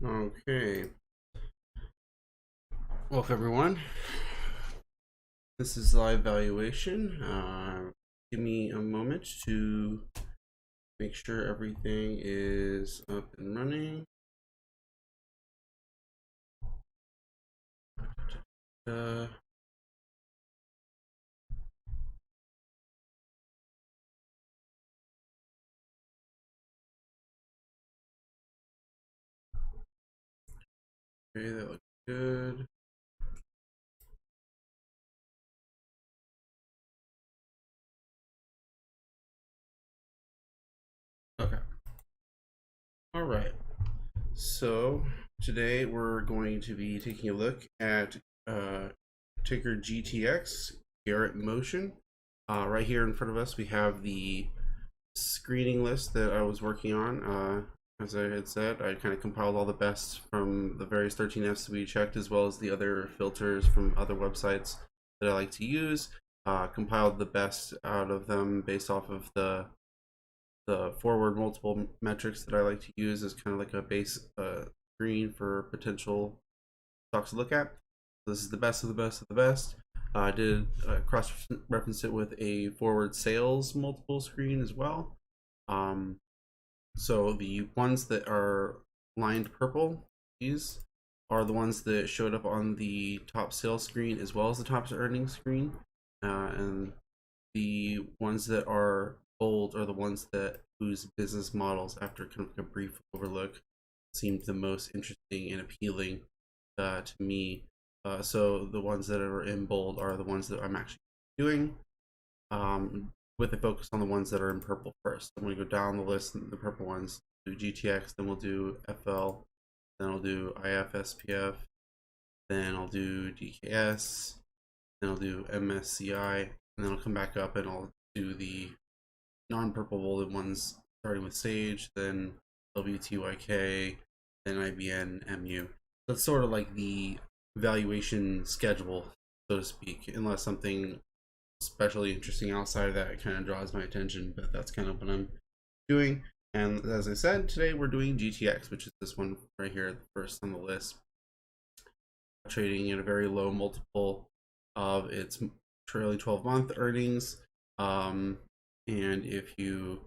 Okay, welcome everyone. This is live valuation. Give me a moment to make sure everything is up and running. Uh, okay, that looks good. Okay, all right. So today we're going to be taking a look at ticker GTX, Garrett Motion. Right here in front of us, we have the screening list that I was working on. As I had said, I kind of compiled all the best from the various 13Fs we checked, as well as the other filters from other websites that I like to use. Compiled the best out of them based off of the forward multiple metrics that I like to use as kind of like a base screen for potential stocks to look at. So this is the best of the best of the best. I did cross-reference it with a forward sales multiple screen as well. Um, so the ones that are lined purple, these are the ones that showed up on the top sales screen as well as the top earnings screen. And the ones that are bold are the ones that whose business models, after kind of a brief overlook, seemed the most interesting and appealing to me. So the ones that are in bold are the ones that I'm actually doing, with a focus on the ones that are in purple first. I'm going to go down the list, the purple ones, do GTX, then we'll do FL, then I'll do IFSPF, then I'll do DKS, then I'll do MSCI, and then I'll come back up and I'll do the non-purple bolded ones, starting with Sage, then WTYK, then IBN, MU. That's sort of like the valuation schedule, so to speak, unless something especially interesting outside of that kind of draws my attention. But that's kind of what I'm doing. And as I said, today we're doing GTX, which is this one right here, the first on the list, trading at a very low multiple of its trailing 12-month earnings. And if you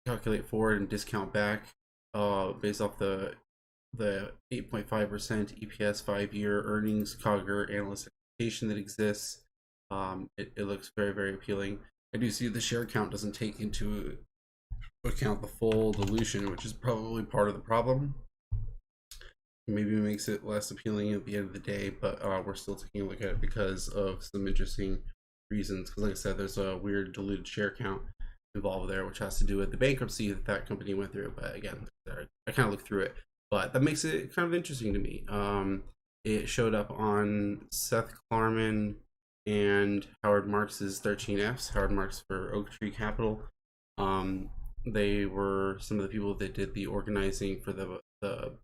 calculate forward and discount back, based off the 8.5% EPS 5-year earnings CAGR analyst expectation that exists, it looks very, very appealing. I do see the share count doesn't take into account the full dilution, which is probably part of the problem. Maybe it makes it less appealing at the end of the day, but we're still taking a look at it because of some interesting reasons. Because like I said, there's a weird diluted share count involved there, which has to do with the bankruptcy that company went through. But again, I kind of looked through it, but that makes it kind of interesting to me. It showed up on Seth Klarman and Howard Marks's 13Fs, Howard Marks for Oak Tree Capital. They were some of the people that did the organizing for the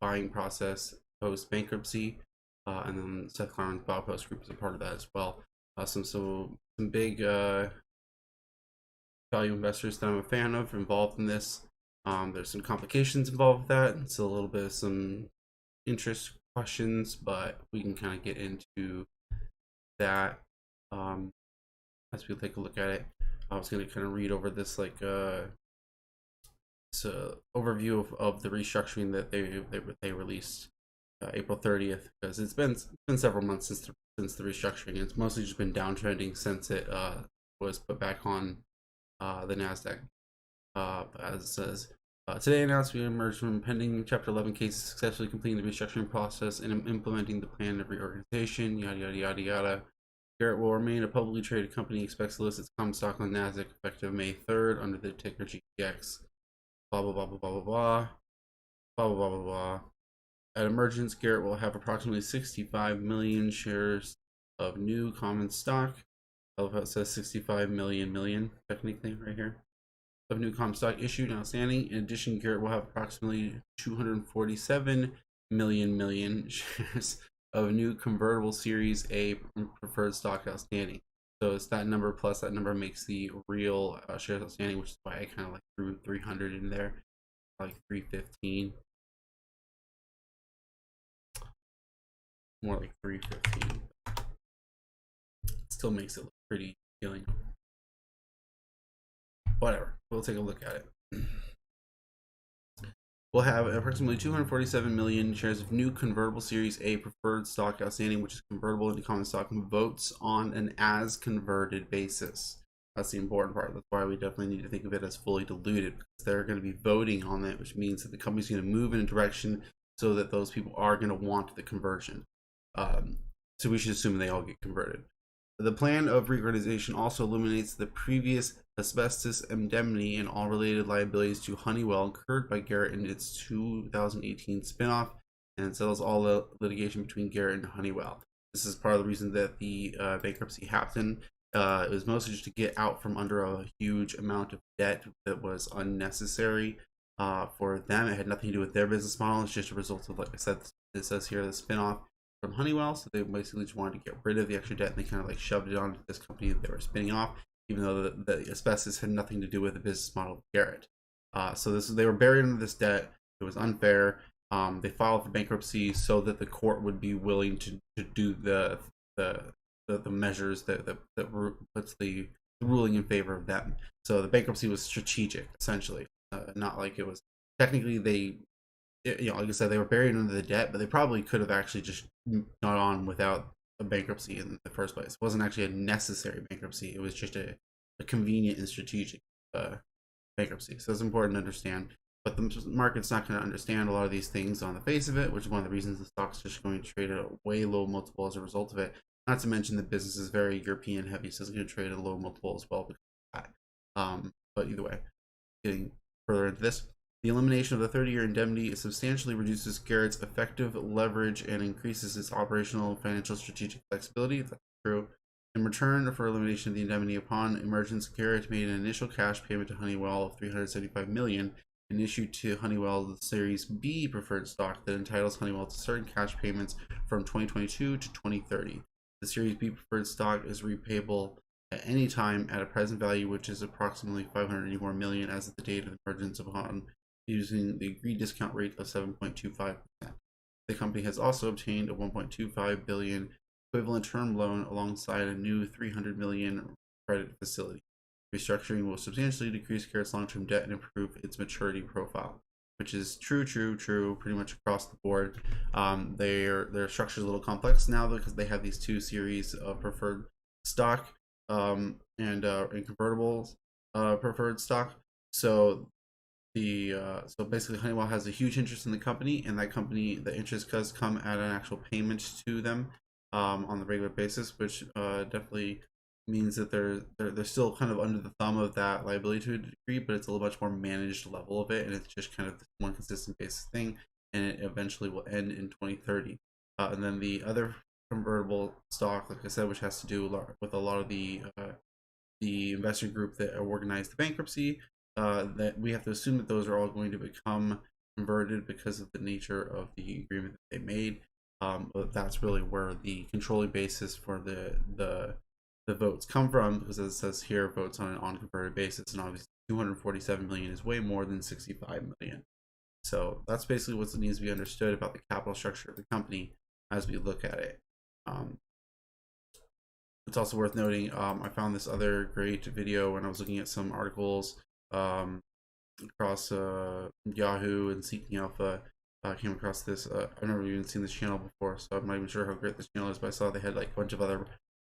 buying process post bankruptcy, and then Seth Klarman's Baupost Group is a part of that as well. Some big value investors that I'm a fan of involved in this. There's some complications involved with that. It's a little bit of some interest questions, but we can kind of get into that as we take a look at it. I was going to kind of read over this overview of the restructuring that they released April 30th, because it's been several months since the restructuring. It's mostly just been downtrending since it was put back on the Nasdaq. As it says, today announced we emerged from pending Chapter 11 cases, successfully completing the restructuring process and implementing the plan of reorganization. Yada yada yada yada. Garrett will remain a publicly traded company. Expects to list its common stock on Nasdaq effective May 3rd under the ticker GTX. Blah blah blah blah blah blah blah blah blah blah blah. At emergence, Garrett will have approximately 65 million shares of new common stock. I love how it says 65 million technically right here of new common stock issued and outstanding. In addition, Garrett will have approximately 247 million shares of new convertible Series A preferred stock outstanding. So it's that number plus that number makes the real shares outstanding, which is why I kind of like threw 300 in there, like 315. more like 315. Still makes it look pretty appealing. Whatever, we'll take a look at it. We'll have approximately 247 million shares of new convertible Series A preferred stock outstanding, which is convertible into common stock and votes on an as converted basis. That's the important part. That's why we definitely need to think of it as fully diluted, because they're going to be voting on it, which means that the company's going to move in a direction so that those people are going to want the conversion. So we should assume they all get converted. The plan of reorganization also eliminates the previous asbestos indemnity and all related liabilities to Honeywell incurred by Garrett in its 2018 spinoff, and settles all the litigation between Garrett and Honeywell. This is part of the reason that the bankruptcy happened. It was mostly just to get out from under a huge amount of debt that was unnecessary for them. It had nothing to do with their business model. It's just a result of, like I said, it says here, the spinoff from Honeywell. So they basically just wanted to get rid of the extra debt, and they kind of like shoved it onto this company that they were spinning off, even though the asbestos had nothing to do with the business model of Garrett. So they were buried under this debt. It was unfair. They filed for bankruptcy so that the court would be willing to do the measures that puts the ruling in favor of them. So the bankruptcy was strategic, essentially, not like it was technically like I said, they were buried under the debt, but they probably could have actually just gone on without a bankruptcy in the first place. It wasn't actually a necessary bankruptcy. It was just a convenient and strategic bankruptcy. So it's important to understand. But the market's not going to understand a lot of these things on the face of it, which is one of the reasons the stock's just going to trade at a way low multiple as a result of it. Not to mention the business is very European heavy, so it's going to trade at a low multiple as well because of that. But either way, getting further into this, the elimination of the 30-year indemnity substantially reduces Garrett's effective leverage and increases its operational, financial, strategic flexibility. That's true. In return for elimination of the indemnity upon emergence, Garrett made an initial cash payment to Honeywell of $375 million and issued to Honeywell the Series B preferred stock that entitles Honeywell to certain cash payments from 2022 to 2030. The Series B preferred stock is repayable at any time at a present value, which is approximately $584 million as of the date of the emergence upon using the agreed discount rate of 7.25%. The company has also obtained a $1.25 billion equivalent term loan alongside a new $300 million credit facility. Restructuring will substantially decrease Garrett's long-term debt and improve its maturity profile, which is true pretty much across the board. Their structure is a little complex now because they have these two series of preferred stock and convertibles preferred stock. So basically Honeywell has a huge interest in the company, and that company, the interest does come at an actual payment to them on the regular basis, which definitely means that they're still kind of under the thumb of that liability to a degree, but it's a little much more managed level of it, and it's just kind of this one consistent basis thing, and it eventually will end in 2030. And then the other convertible stock, like I said, which has to do with a lot of the investor group that organized the bankruptcy, that we have to assume that those are all going to become converted because of the nature of the agreement that they made. But that's really where the controlling basis for the votes come from, because as it says here, votes on an unconverted basis, and obviously 247 million is way more than 65 million. So that's basically what needs to be understood about the capital structure of the company as we look at it. It's also worth noting, I found this other great video when I was looking at some articles across Yahoo and Seeking Alpha. I came across this. I've never even seen this channel before, so I'm not even sure how great this channel is, but I saw they had like a bunch of other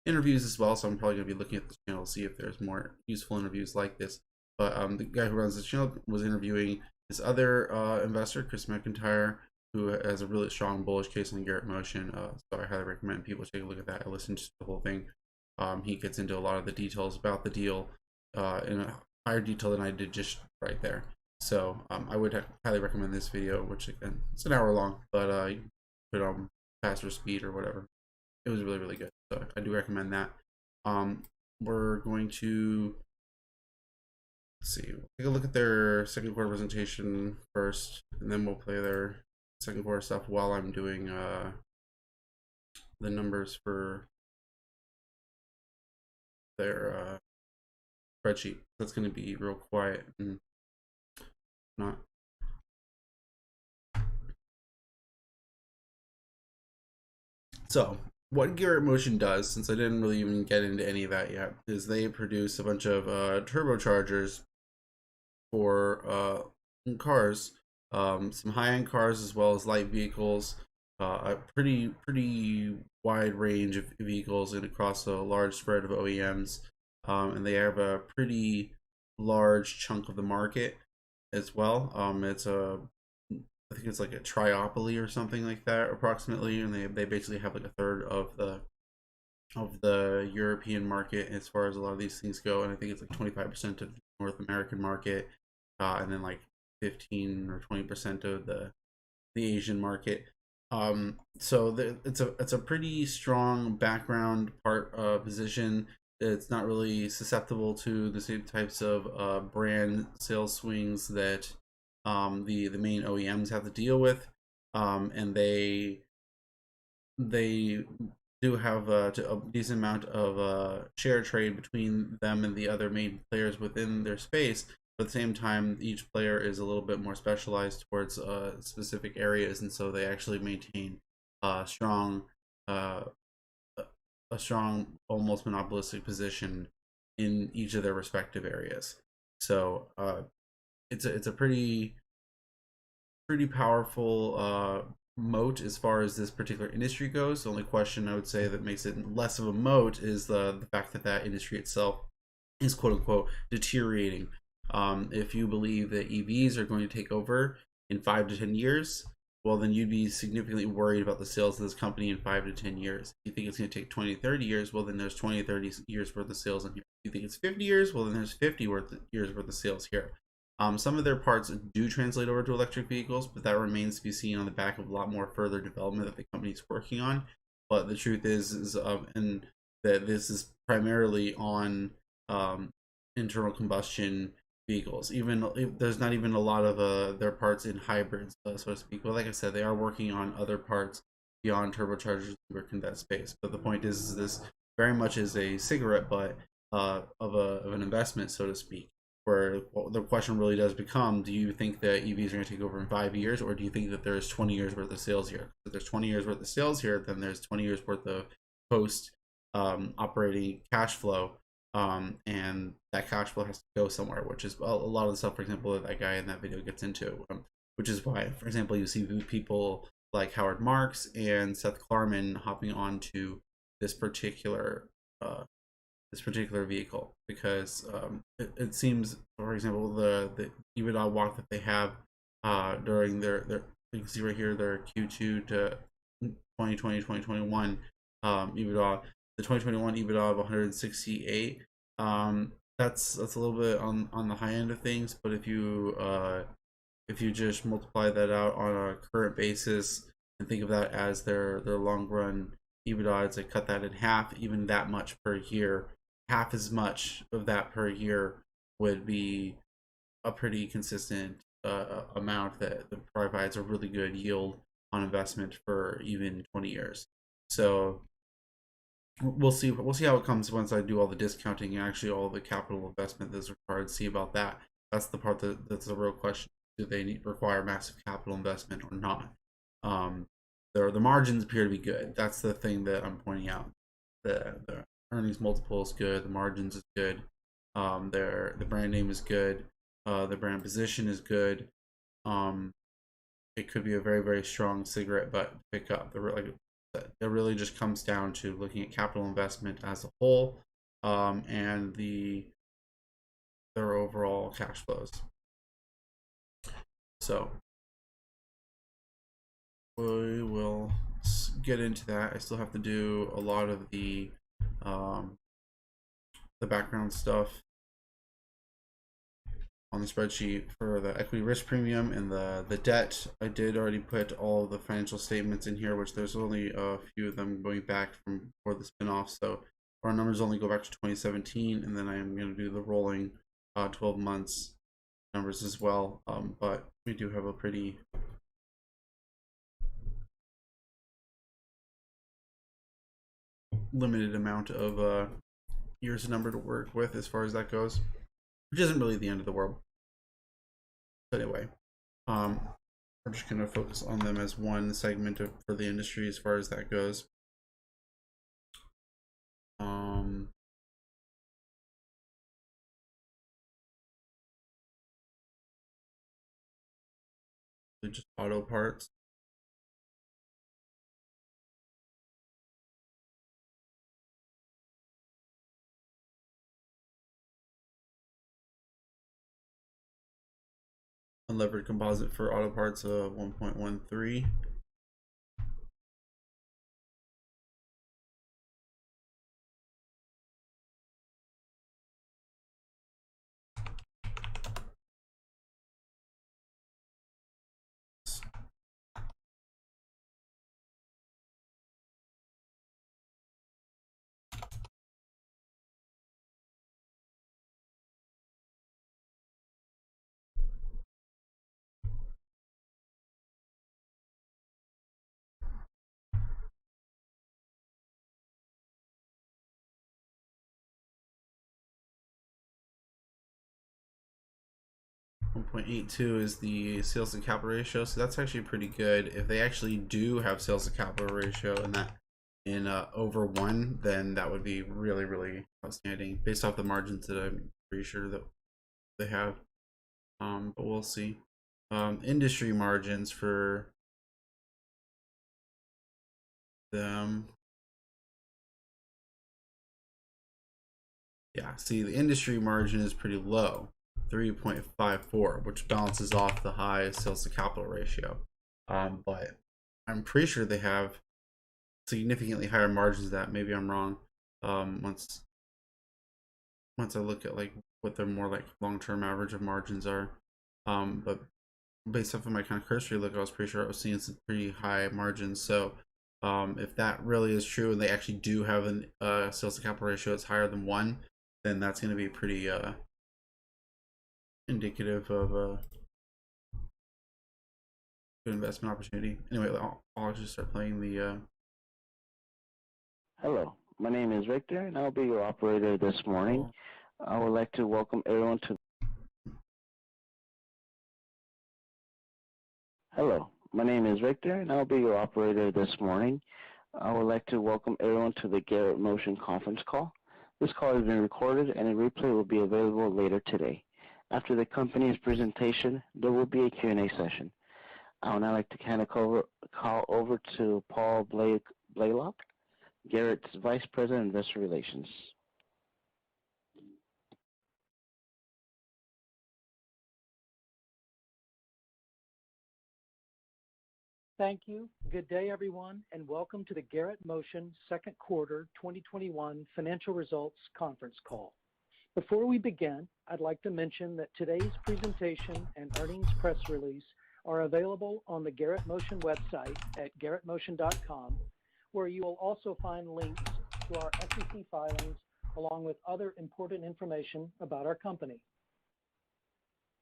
interviews as well, so I'm probably going to be looking at this channel to see if there's more useful interviews like this. But the guy who runs this channel was interviewing this other investor, Chris McIntyre, who has a really strong bullish case on Garrett Motion, so I highly recommend people take a look at that. I listened to the whole thing. He gets into a lot of the details about the deal in a higher detail than I did just right there. So I would highly recommend this video, which again, it's an hour long, but you can put it on faster speed or whatever. It was really, really good. So I do recommend that. We're going to, let's see, take a look at their second quarter presentation first, and then we'll play their second quarter stuff while I'm doing the numbers for their spreadsheet. That's going to be real quiet and not. So what Garrett Motion does, since I didn't really even get into any of that yet, is they produce a bunch of turbochargers for cars, some high-end cars as well as light vehicles, a pretty wide range of vehicles and across a large spread of OEMs, and they have a pretty large chunk of the market as well. It's a I think it's like a triopoly or something like that approximately, and they basically have like a third of the European market as far as a lot of these things go, and I think it's like 25% of the North American market, and then like 15 or 20% of the Asian market. So it's a pretty strong background part position. It's not really susceptible to the same types of brand sales swings that the main OEMs have to deal with, and they do have a decent amount of share trade between them and the other main players within their space. But at the same time, each player is a little bit more specialized towards specific areas, and so they actually maintain strong uh, a strong, almost monopolistic position in each of their respective areas. So it's a pretty powerful moat as far as this particular industry goes. The only question I would say that makes it less of a moat is the fact that that industry itself is quote unquote deteriorating. If you believe that EVs are going to take over in 5 to 10 years, well, then you'd be significantly worried about the sales of this company in 5 to 10 years. If you think it's going to take 20 to 30 years, well, then there's 20 to 30 years worth of sales in here. If you think it's 50 years, well, then there's 50 years worth of sales here. Some of their parts do translate over to electric vehicles, but that remains to be seen on the back of a lot more further development that the company's working on. But the truth is and that this is primarily on internal combustion vehicles. Even there's not even a lot of their parts in hybrids, so to speak. But like I said, they are working on other parts beyond turbochargers to work in that space. But the point is this very much is a cigarette butt of an investment, so to speak. Where the question really does become: do you think that EVs are going to take over in 5 years, or do you think that there's 20 years worth of sales here? If there's 20 years worth of sales here, then there's 20 years worth of post operating cash flow, and that cash flow has to go somewhere, which is a lot of the stuff, for example, that guy in that video gets into, which is why, for example, you see people like Howard Marks and Seth Klarman hopping onto this particular vehicle, because it seems, for example, the EBITDA walk that they have during their you can see right here their Q2 to 2020 2021 EBITDA, the 2021 EBITDA of 168. That's a little bit on the high end of things, but if you just multiply that out on a current basis and think of that as their long run EBITDA, it's like cut that in half, even that much per year. Half as much of that per year would be a pretty consistent amount that provides a really good yield on investment for even 20 years. So we'll see how it comes once I do all the discounting and actually all the capital investment that's required. See about that. That's the part that's a real question: do they require massive capital investment or not? The margins appear to be good. That's the thing that I'm pointing out. The earnings multiple is good. The margins is good. The brand name is good. The brand position is good. It could be a very strong cigarette butt pickup. It really just comes down to looking at capital investment as a whole, and their overall cash flows. So we will get into that. I still have to do a lot of the background stuff on the spreadsheet for the equity risk premium and the debt. I did already put all the financial statements in here, which there's only a few of them going back from before the spinoff, so our numbers only go back to 2017, and then I am going to do the rolling 12 months numbers as well. But we do have a pretty limited amount of years number to work with as far as that goes, which isn't really the end of the world. But anyway, we're just going to focus on them as one segment for the industry as far as that goes. Just auto parts. Unlevered composite for auto parts of 1.13. .82 is the sales to capital ratio, so that's actually pretty good. If they actually do have sales to capital ratio in that over 1, then that would be really, really outstanding based off the margins that I'm pretty sure that they have. But we'll see. Industry margins for them. Yeah, see, the industry margin is pretty low, 3.54, which balances off the high sales to capital ratio. But I'm pretty sure they have significantly higher margins than that. Maybe I'm wrong. Once I look at like what their more like long-term average of margins are. But based off of my kind of cursory look, I was pretty sure I was seeing some pretty high margins. So if that really is true and they actually do have an sales to capital ratio that's higher than 1, then that's going to be pretty indicative of a good investment opportunity. Anyway, I'll just start playing the Hello, my name is Victor, and I'll be your operator this morning. I would like to welcome everyone to. Hello, my name is Victor, and I'll be your operator this morning. I would like to welcome everyone to the Garrett Motion conference call. This call is being recorded, and a replay will be available later today. After the company's presentation, there will be a Q&A session. I would now like to hand the call over to Paul Blaylock, Garrett's Vice President of Investor Relations. Thank you. Good day, everyone, and welcome to the Garrett Motion second quarter 2021 financial results conference call. Before we begin, I'd like to mention that today's presentation and earnings press release are available on the Garrett Motion website at garrettmotion.com, where you will also find links to our SEC filings along with other important information about our company.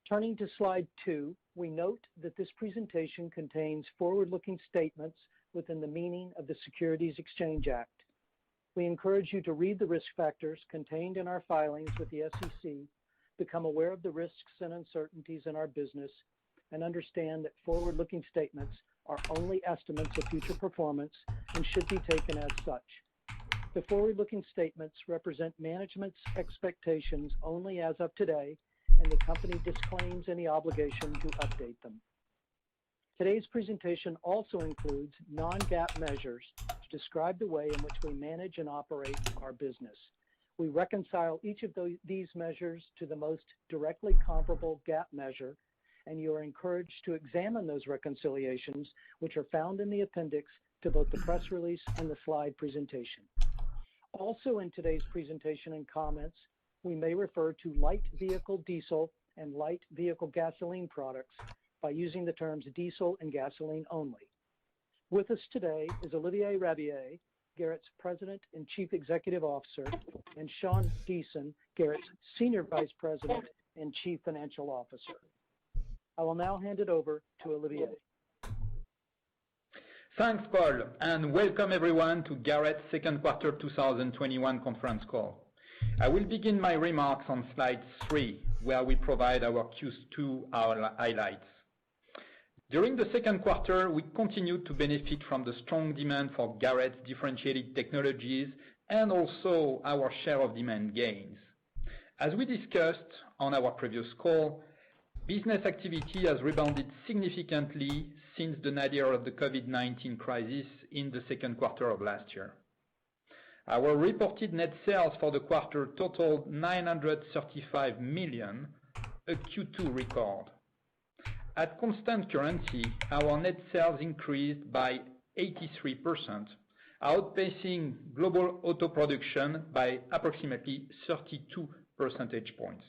Turning to slide 2, we note that this presentation contains forward-looking statements within the meaning of the Securities Exchange Act. We encourage you to read the risk factors contained in our filings with the SEC, become aware of the risks and uncertainties in our business, and understand that forward-looking statements are only estimates of future performance and should be taken as such. The forward-looking statements represent management's expectations only as of today, and the company disclaims any obligation to update them. Today's presentation also includes non-GAAP measures to describe the way in which we manage and operate our business. We reconcile each of these measures to the most directly comparable GAAP measure, and you are encouraged to examine those reconciliations, which are found in the appendix to both the press release and the slide presentation. Also in today's presentation and comments, we may refer to light vehicle diesel and light vehicle gasoline products by using the terms diesel and gasoline only. With us today is Olivier Rabiller, Garrett's President and Chief Executive Officer, and Sean Deason, Garrett's Senior Vice President and Chief Financial Officer. I will now hand it over to Olivier. Thanks, Paul, and welcome everyone to Garrett's second quarter 2021 conference call. I will begin my remarks on slide 3, where we provide our Q2 highlights. During the second quarter, we continued to benefit from the strong demand for Garrett's differentiated technologies and also our share of demand gains. As we discussed on our previous call, business activity has rebounded significantly since the nadir of the COVID-19 crisis in the second quarter of last year. Our reported net sales for the quarter totaled $935 million, a Q2 record. At constant currency, our net sales increased by 83%, outpacing global auto production by approximately 32 percentage points.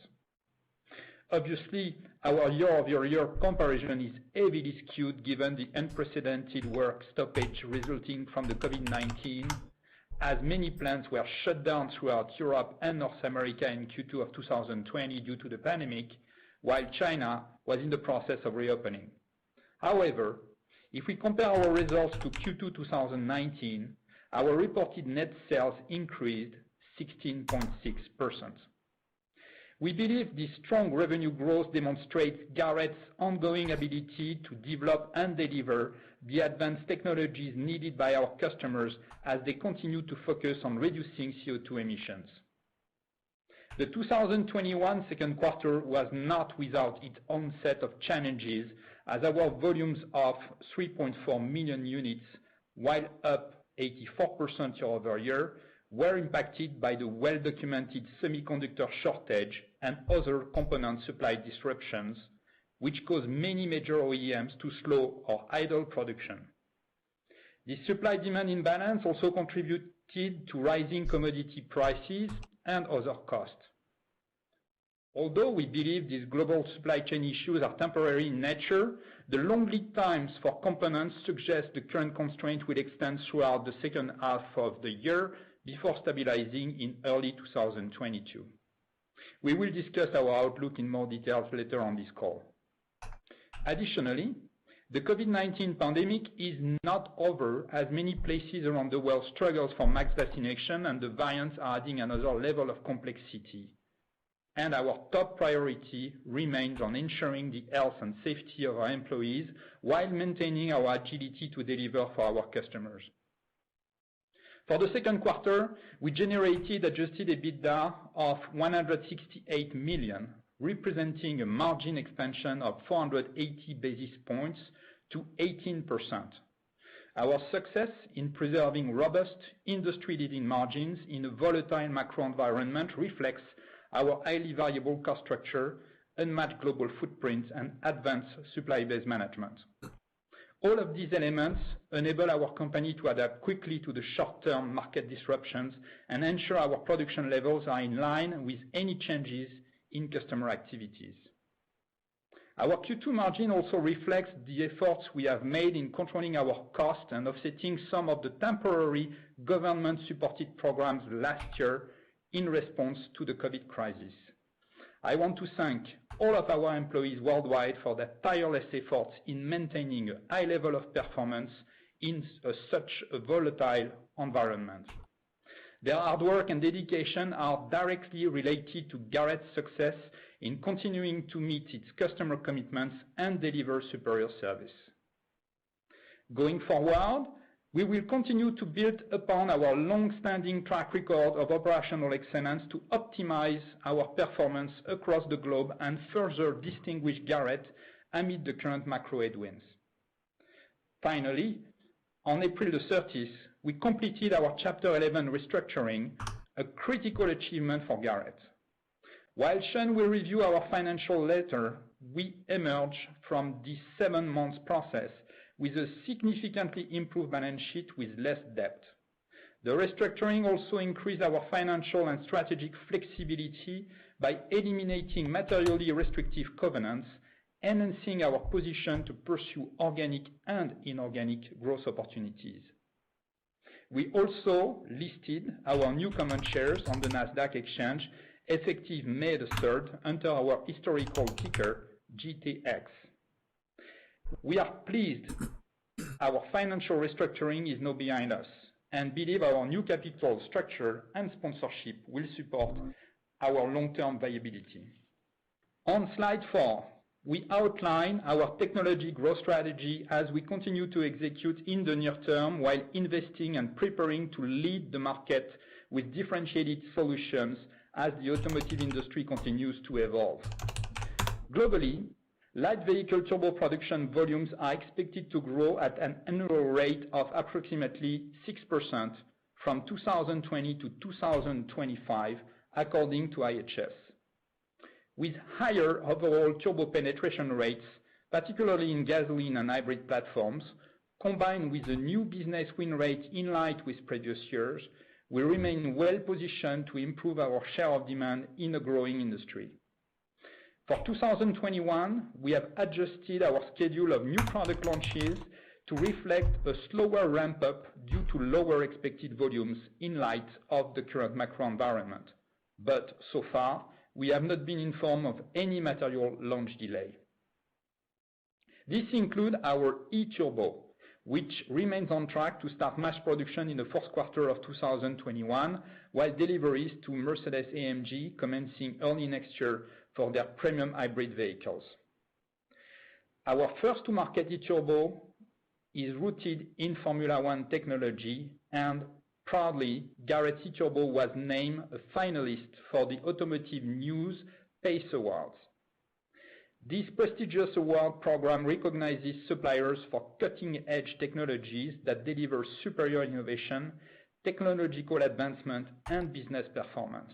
Obviously, our year-over-year comparison is heavily skewed given the unprecedented work stoppage resulting from the COVID-19, as many plants were shut down throughout Europe and North America in Q2 of 2020 due to the pandemic, while China was in the process of reopening. However, if we compare our results to Q2 2019, our reported net sales increased 16.6%. We believe this strong revenue growth demonstrates Garrett's ongoing ability to develop and deliver the advanced technologies needed by our customers as they continue to focus on reducing CO2 emissions. The 2021 second quarter was not without its own set of challenges, as our volumes of 3.4 million units, while up 84% year-over-year, were impacted by the well-documented semiconductor shortage and other component supply disruptions, which caused many major OEMs to slow or idle production. This supply-demand imbalance also contributed to rising commodity prices and other costs. Although we believe these global supply chain issues are temporary in nature, the long lead times for components suggest the current constraint will extend throughout the second half of the year before stabilizing in early 2022. We will discuss our outlook in more details later on this call. Additionally, the COVID-19 pandemic is not over, as many places around the world struggle for mass vaccination, and the variants are adding another level of complexity. And our top priority remains on ensuring the health and safety of our employees while maintaining our agility to deliver for our customers. For the second quarter, we generated adjusted EBITDA of $168 million, representing a margin expansion of 480 basis points to 18%. Our success in preserving robust industry-leading margins in a volatile macro environment reflects our highly variable cost structure, unmatched global footprint, and advanced supply-based management. All of these elements enable our company to adapt quickly to the short-term market disruptions and ensure our production levels are in line with any changes in customer activities. Our Q2 margin also reflects the efforts we have made in controlling our costs and offsetting some of the temporary government-supported programs last year in response to the COVID crisis. I want to thank all of our employees worldwide for their tireless efforts in maintaining a high level of performance in such a volatile environment. Their hard work and dedication are directly related to Garrett's success in continuing to meet its customer commitments and deliver superior service. Going forward, we will continue to build upon our long-standing track record of operational excellence to optimize our performance across the globe and further distinguish Garrett amid the current macro headwinds. Finally, on April the 30th, we completed our Chapter 11 restructuring, a critical achievement for Garrett. While Sean will review our financial later, we emerge from this 7-month process with a significantly improved balance sheet with less debt. The restructuring also increased our financial and strategic flexibility by eliminating materially restrictive covenants, enhancing our position to pursue organic and inorganic growth opportunities. We also listed our new common shares on the Nasdaq exchange effective May the 3rd under our historical ticker GTX. We are pleased our financial restructuring is now behind us and believe our new capital structure and sponsorship will support our long-term viability. On slide 4, we outline our technology growth strategy as we continue to execute in the near term while investing and preparing to lead the market with differentiated solutions as the automotive industry continues to evolve. Globally, light vehicle turbo production volumes are expected to grow at an annual rate of approximately 6% from 2020 to 2025, according to IHS. With higher overall turbo penetration rates, particularly in gasoline and hybrid platforms, combined with a new business win rate in line with previous years, we remain well positioned to improve our share of demand in a growing industry. For 2021, we have adjusted our schedule of new product launches to reflect a slower ramp-up due to lower expected volumes in light of the current macro environment. But so far, we have not been informed of any material launch delay. This includes our e-turbo, which remains on track to start mass production in the fourth quarter of 2021, while deliveries to Mercedes-AMG commencing early next year for their premium hybrid vehicles. Our first to market e-turbo is rooted in Formula One technology, and proudly, Garrett e-turbo was named a finalist for the Automotive News PACE Awards. This prestigious award program recognizes suppliers for cutting-edge technologies that deliver superior innovation, technological advancement, and business performance.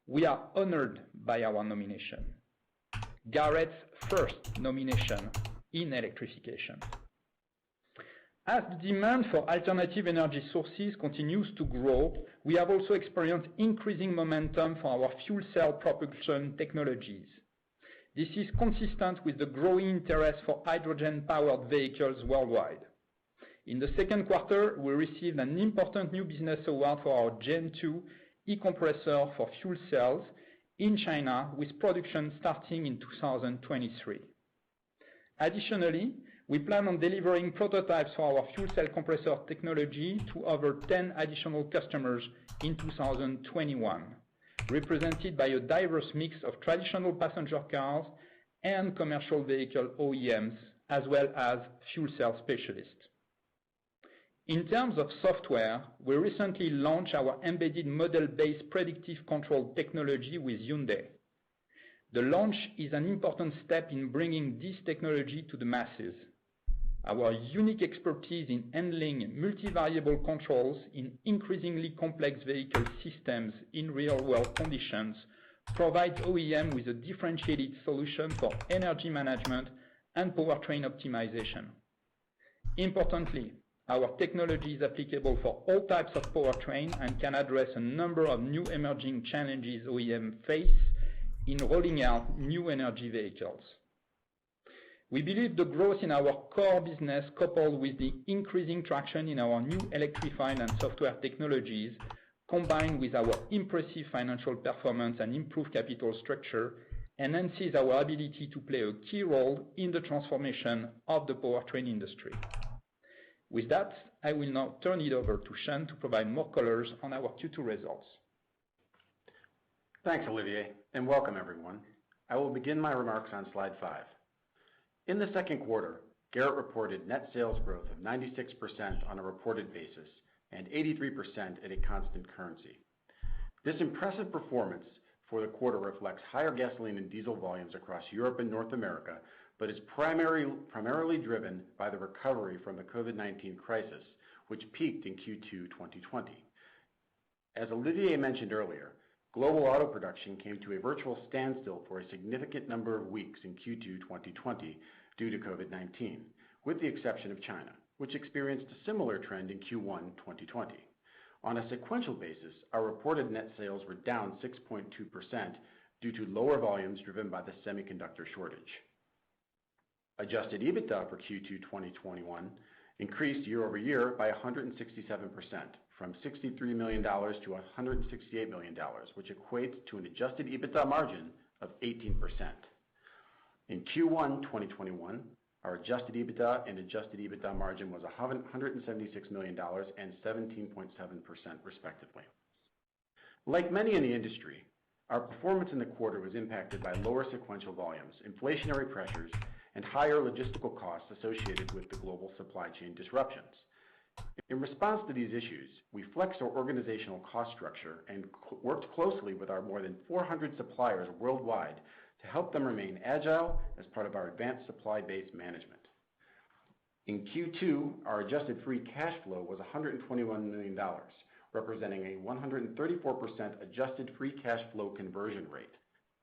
We are honored by our nomination, Garrett's first nomination in electrification. As the demand for alternative energy sources continues to grow, we have also experienced increasing momentum for our fuel cell propulsion technologies. This is consistent with the growing interest for hydrogen-powered vehicles worldwide. In the second quarter, we received an important new business award for our Gen 2 e-compressor for fuel cells in China, with production starting in 2023. Additionally, we plan on delivering prototypes for our fuel cell compressor technology to over 10 additional customers in 2021, represented by a diverse mix of traditional passenger cars and commercial vehicle OEMs, as well as fuel cell specialists. In terms of software, we recently launched our embedded model-based predictive control technology with Hyundai. The launch is an important step in bringing this technology to the masses. Our unique expertise in handling multi-variable controls in increasingly complex vehicle systems in real-world conditions provides OEM with a differentiated solution for energy management and powertrain optimization. Importantly, our technology is applicable for all types of powertrain and can address a number of new emerging challenges OEM face in rolling out new energy vehicles. We believe the growth in our core business, coupled with the increasing traction in our new electrified and software technologies, combined with our impressive financial performance and improved capital structure, enhances our ability to play a key role in the transformation of the powertrain industry. With that, I will now turn it over to Sean to provide more colors on our Q2 results. Thanks, Olivier, and welcome everyone. I will begin my remarks on slide 5. In the second quarter, Garrett reported net sales growth of 96% on a reported basis and 83% at a constant currency. This impressive performance for the quarter reflects higher gasoline and diesel volumes across Europe and North America, but is primarily driven by the recovery from the COVID-19 crisis, which peaked in Q2 2020. As Olivier mentioned earlier, global auto production came to a virtual standstill for a significant number of weeks in Q2 2020 due to COVID-19, with the exception of China, which experienced a similar trend in Q1 2020. On a sequential basis, our reported net sales were down 6.2% due to lower volumes driven by the semiconductor shortage. Adjusted EBITDA for Q2 2021 increased year over year by 167%, from $63 million to $168 million, which equates to an adjusted EBITDA margin of 18%. In Q1 2021, our adjusted EBITDA and adjusted EBITDA margin was $176 million and 17.7% respectively. Like many in the industry, our performance in the quarter was impacted by lower sequential volumes, inflationary pressures, and higher logistical costs associated with the global supply chain disruptions. In response to these issues, we flexed our organizational cost structure and worked closely with our more than 400 suppliers worldwide to help them remain agile as part of our advanced supply base management. In Q2, our adjusted free cash flow was $121 million, representing a 134% adjusted free cash flow conversion rate,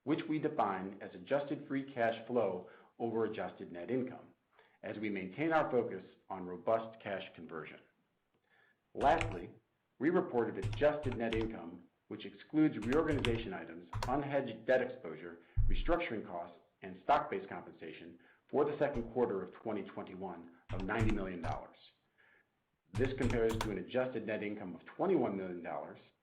which we define as adjusted free cash flow over adjusted net income, as we maintain our focus on robust cash conversion. Lastly, we reported adjusted net income, which excludes reorganization items, unhedged debt exposure, restructuring costs, and stock-based compensation for the second quarter of 2021 of $90 million. This compares to an adjusted net income of $21 million,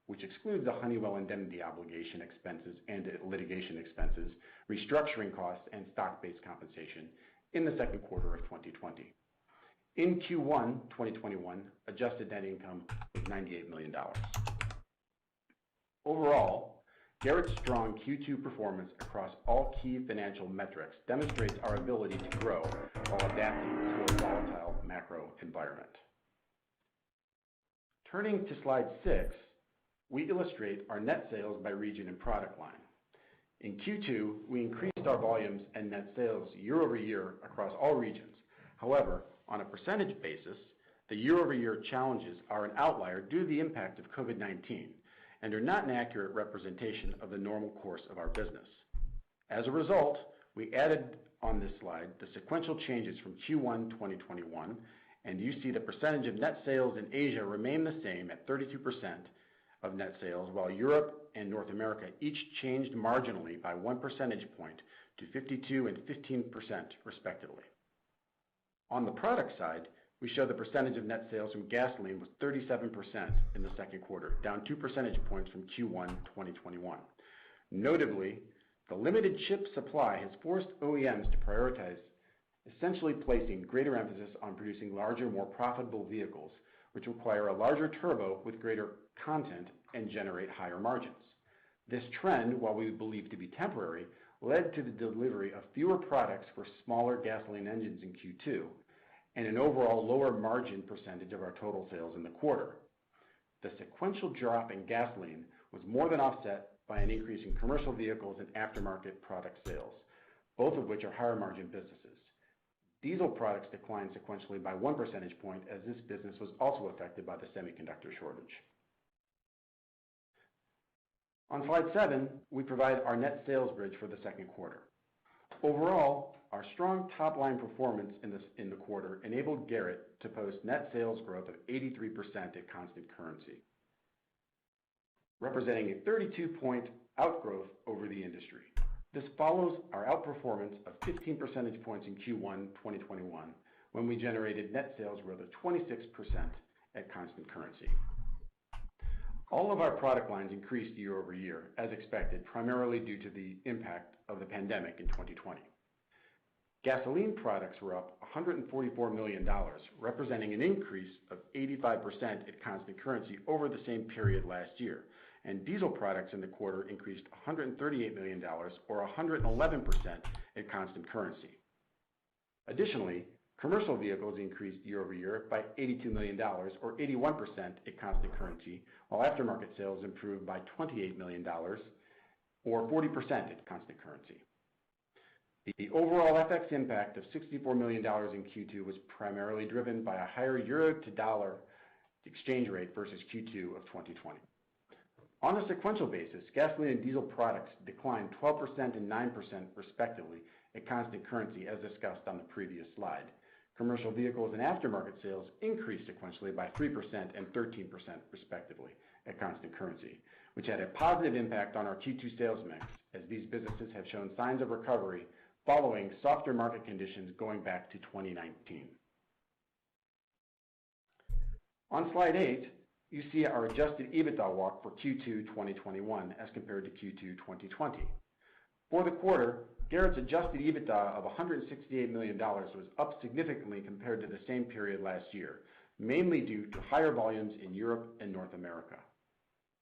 which excludes the Honeywell indemnity obligation expenses and litigation expenses, restructuring costs, and stock-based compensation in the second quarter of 2020. In Q1 2021, adjusted net income was $98 million. Overall, Garrett's strong Q2 performance across all key financial metrics demonstrates our ability to grow while adapting to a volatile macro environment. Turning to slide 6, we illustrate our net sales by region and product line. In Q2, we increased our volumes and net sales year over year across all regions. However, on a percentage basis, the year-over-year challenges are an outlier due to the impact of COVID-19 and are not an accurate representation of the normal course of our business. As a result, we added on this slide the sequential changes from Q1 2021, and you see the percentage of net sales in Asia remain the same at 32% of net sales, while Europe and North America each changed marginally by 1 percentage point to 52 and 15% respectively. On the product side, we show the percentage of net sales from gasoline was 37% in the second quarter, down 2 percentage points from Q1 2021. Notably, the limited chip supply has forced OEMs to prioritize, essentially placing greater emphasis on producing larger, more profitable vehicles, which require a larger turbo with greater content and generate higher margins. This trend, while we believe to be temporary, led to the delivery of fewer products for smaller gasoline engines in Q2 and an overall lower margin percentage of our total sales in the quarter. The sequential drop in gasoline was more than offset by an increase in commercial vehicles and aftermarket product sales, both of which are higher margin businesses. Diesel products declined sequentially by 1 percentage point as this business was also affected by the semiconductor shortage. On slide 7, we provide our net sales bridge for the second quarter. Overall, our strong top-line performance in the quarter enabled Garrett to post net sales growth of 83% at constant currency, representing a 32-point outgrowth over the industry. This follows our outperformance of 15 percentage points in Q1 2021, when we generated net sales growth of 26% at constant currency. All of our product lines increased year over year, as expected, primarily due to the impact of the pandemic in 2020. Gasoline products were up $144 million, representing an increase of 85% at constant currency over the same period last year, and diesel products in the quarter increased $138 million, or 111% at constant currency. Additionally, commercial vehicles increased year over year by $82 million, or 81% at constant currency, while aftermarket sales improved by $28 million, or 40% at constant currency. The overall FX impact of $64 million in Q2 was primarily driven by a higher euro to dollar exchange rate versus Q2 of 2020. On a sequential basis, gasoline and diesel products declined 12% and 9% respectively at constant currency, as discussed on the previous slide. Commercial vehicles and aftermarket sales increased sequentially by 3% and 13% respectively at constant currency, which had a positive impact on our Q2 sales mix, as these businesses have shown signs of recovery following softer market conditions going back to 2019. On slide 8, you see our adjusted EBITDA walk for Q2 2021 as compared to Q2 2020. For the quarter, Garrett's adjusted EBITDA of $168 million was up significantly compared to the same period last year, mainly due to higher volumes in Europe and North America.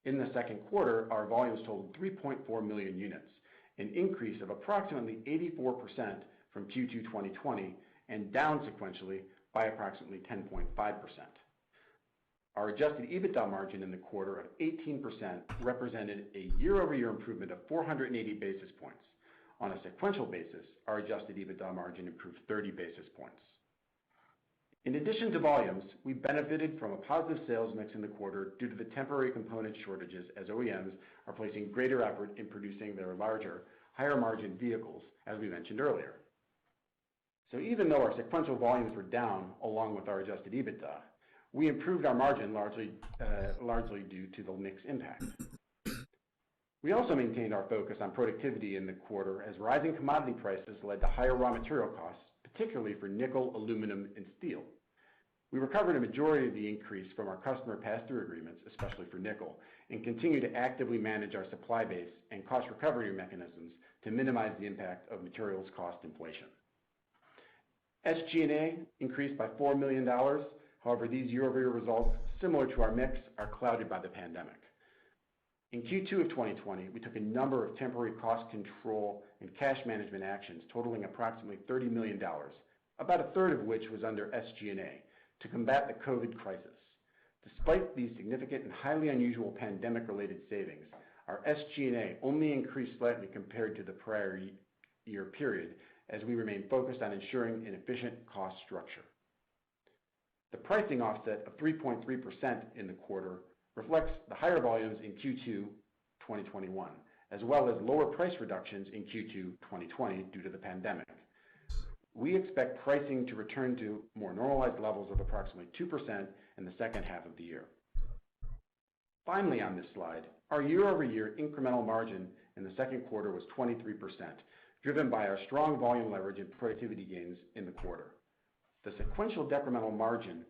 In the second quarter, our volumes totaled 3.4 million units, an increase of approximately 84% from Q2 2020 and down sequentially by approximately 10.5%. Our adjusted EBITDA margin in the quarter of 18% represented a year-over-year improvement of 480 basis points. On a sequential basis, our adjusted EBITDA margin improved 30 basis points. In addition to volumes, we benefited from a positive sales mix in the quarter due to the temporary component shortages as OEMs are placing greater effort in producing their larger, higher margin vehicles, as we mentioned earlier. So even though our sequential volumes were down along with our adjusted EBITDA, we improved our margin largely due to the mix impact. We also maintained our focus on productivity in the quarter as rising commodity prices led to higher raw material costs, particularly for nickel, aluminum, and steel. We recovered a majority of the increase from our customer pass-through agreements, especially for nickel, and continue to actively manage our supply base and cost recovery mechanisms to minimize the impact of materials cost inflation. SG&A increased by $4 million. However, these year-over-year results, similar to our mix, are clouded by the pandemic. In Q2 of 2020, we took a number of temporary cost control and cash management actions totaling approximately $30 million, about a third of which was under SG&A, to combat the COVID crisis. Despite these significant and highly unusual pandemic-related savings, our SG&A only increased slightly compared to the prior year period as we remain focused on ensuring an efficient cost structure. The pricing offset of 3.3% in the quarter reflects the higher volumes in Q2 2021, as well as lower price reductions in Q2 2020 due to the pandemic. We expect pricing to return to more normalized levels of approximately 2% in the second half of the year. Finally, on this slide, our year-over-year incremental margin in the second quarter was 23%, driven by our strong volume leverage and productivity gains in the quarter. The sequential decremental margin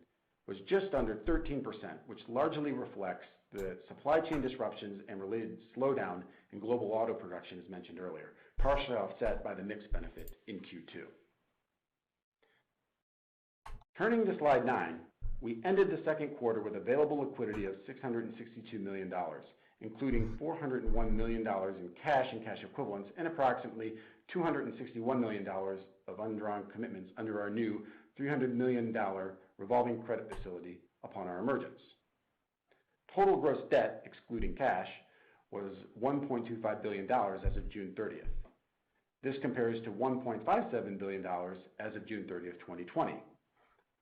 was just under 13%, which largely reflects the supply chain disruptions and related slowdown in global auto production, as mentioned earlier, partially offset by the mix benefit in Q2. Turning to slide 9, we ended the second quarter with available liquidity of $662 million, including $401 million in cash and cash equivalents and approximately $261 million of undrawn commitments under our new $300 million revolving credit facility upon our emergence. Total gross debt, excluding cash, was $1.25 billion as of June 30th. This compares to $1.57 billion as of June 30th, 2020.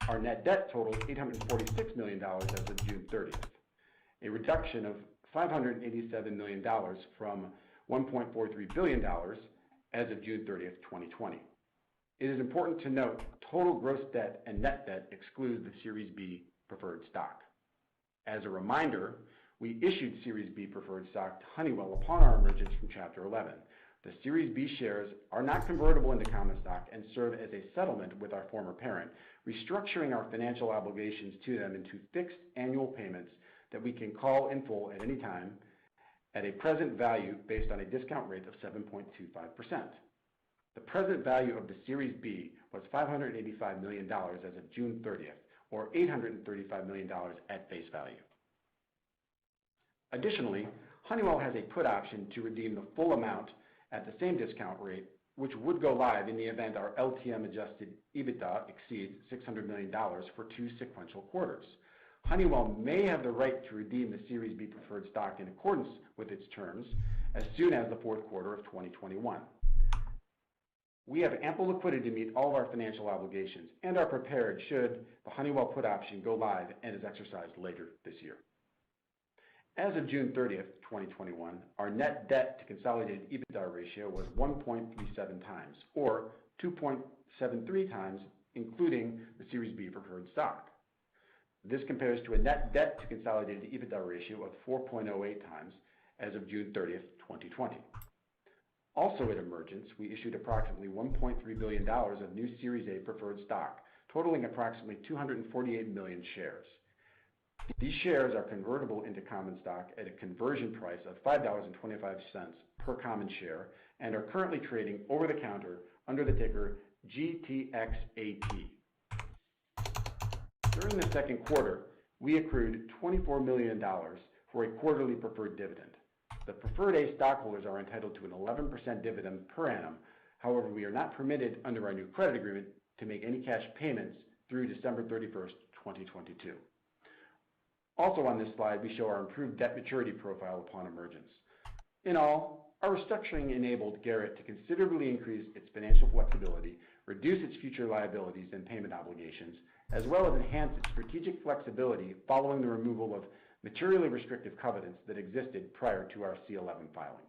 Our net debt totaled $846 million as of June 30th, a reduction of $587 million from $1.43 billion as of June 30th, 2020. It is important to note total gross debt and net debt exclude the Series B preferred stock. As a reminder, we issued Series B preferred stock to Honeywell upon our emergence from Chapter 11. The Series B shares are not convertible into common stock and serve as a settlement with our former parent, restructuring our financial obligations to them into fixed annual payments that we can call in full at any time at a present value based on a discount rate of 7.25%. The present value of the Series B was $585 million as of June 30th, or $835 million at face value. Additionally, Honeywell has a put option to redeem the full amount at the same discount rate, which would go live in the event our LTM adjusted EBITDA exceeds $600 million for 2 sequential quarters. Honeywell may have the right to redeem the Series B preferred stock in accordance with its terms as soon as the fourth quarter of 2021. We have ample liquidity to meet all of our financial obligations and are prepared should the Honeywell put option go live and is exercised later this year. As of June 30th, 2021, our net debt to consolidated EBITDA ratio was 1.37 times, or 2.73 times, including the Series B preferred stock. This compares to a net debt to consolidated EBITDA ratio of 4.08 times as of June 30th, 2020. Also at emergence, we issued approximately $1.3 billion of new Series A preferred stock, totaling approximately 248 million shares. These shares are convertible into common stock at a conversion price of $5.25 per common share and are currently trading over the counter under the ticker GTXAT. During the second quarter, we accrued $24 million for a quarterly preferred dividend. The preferred A stockholders are entitled to an 11% dividend per annum. However, we are not permitted under our new credit agreement to make any cash payments through December 31st, 2022. Also on this slide, we show our improved debt maturity profile upon emergence. In all, our restructuring enabled Garrett to considerably increase its financial flexibility, reduce its future liabilities and payment obligations, as well as enhance its strategic flexibility following the removal of materially restrictive covenants that existed prior to our C11 filing.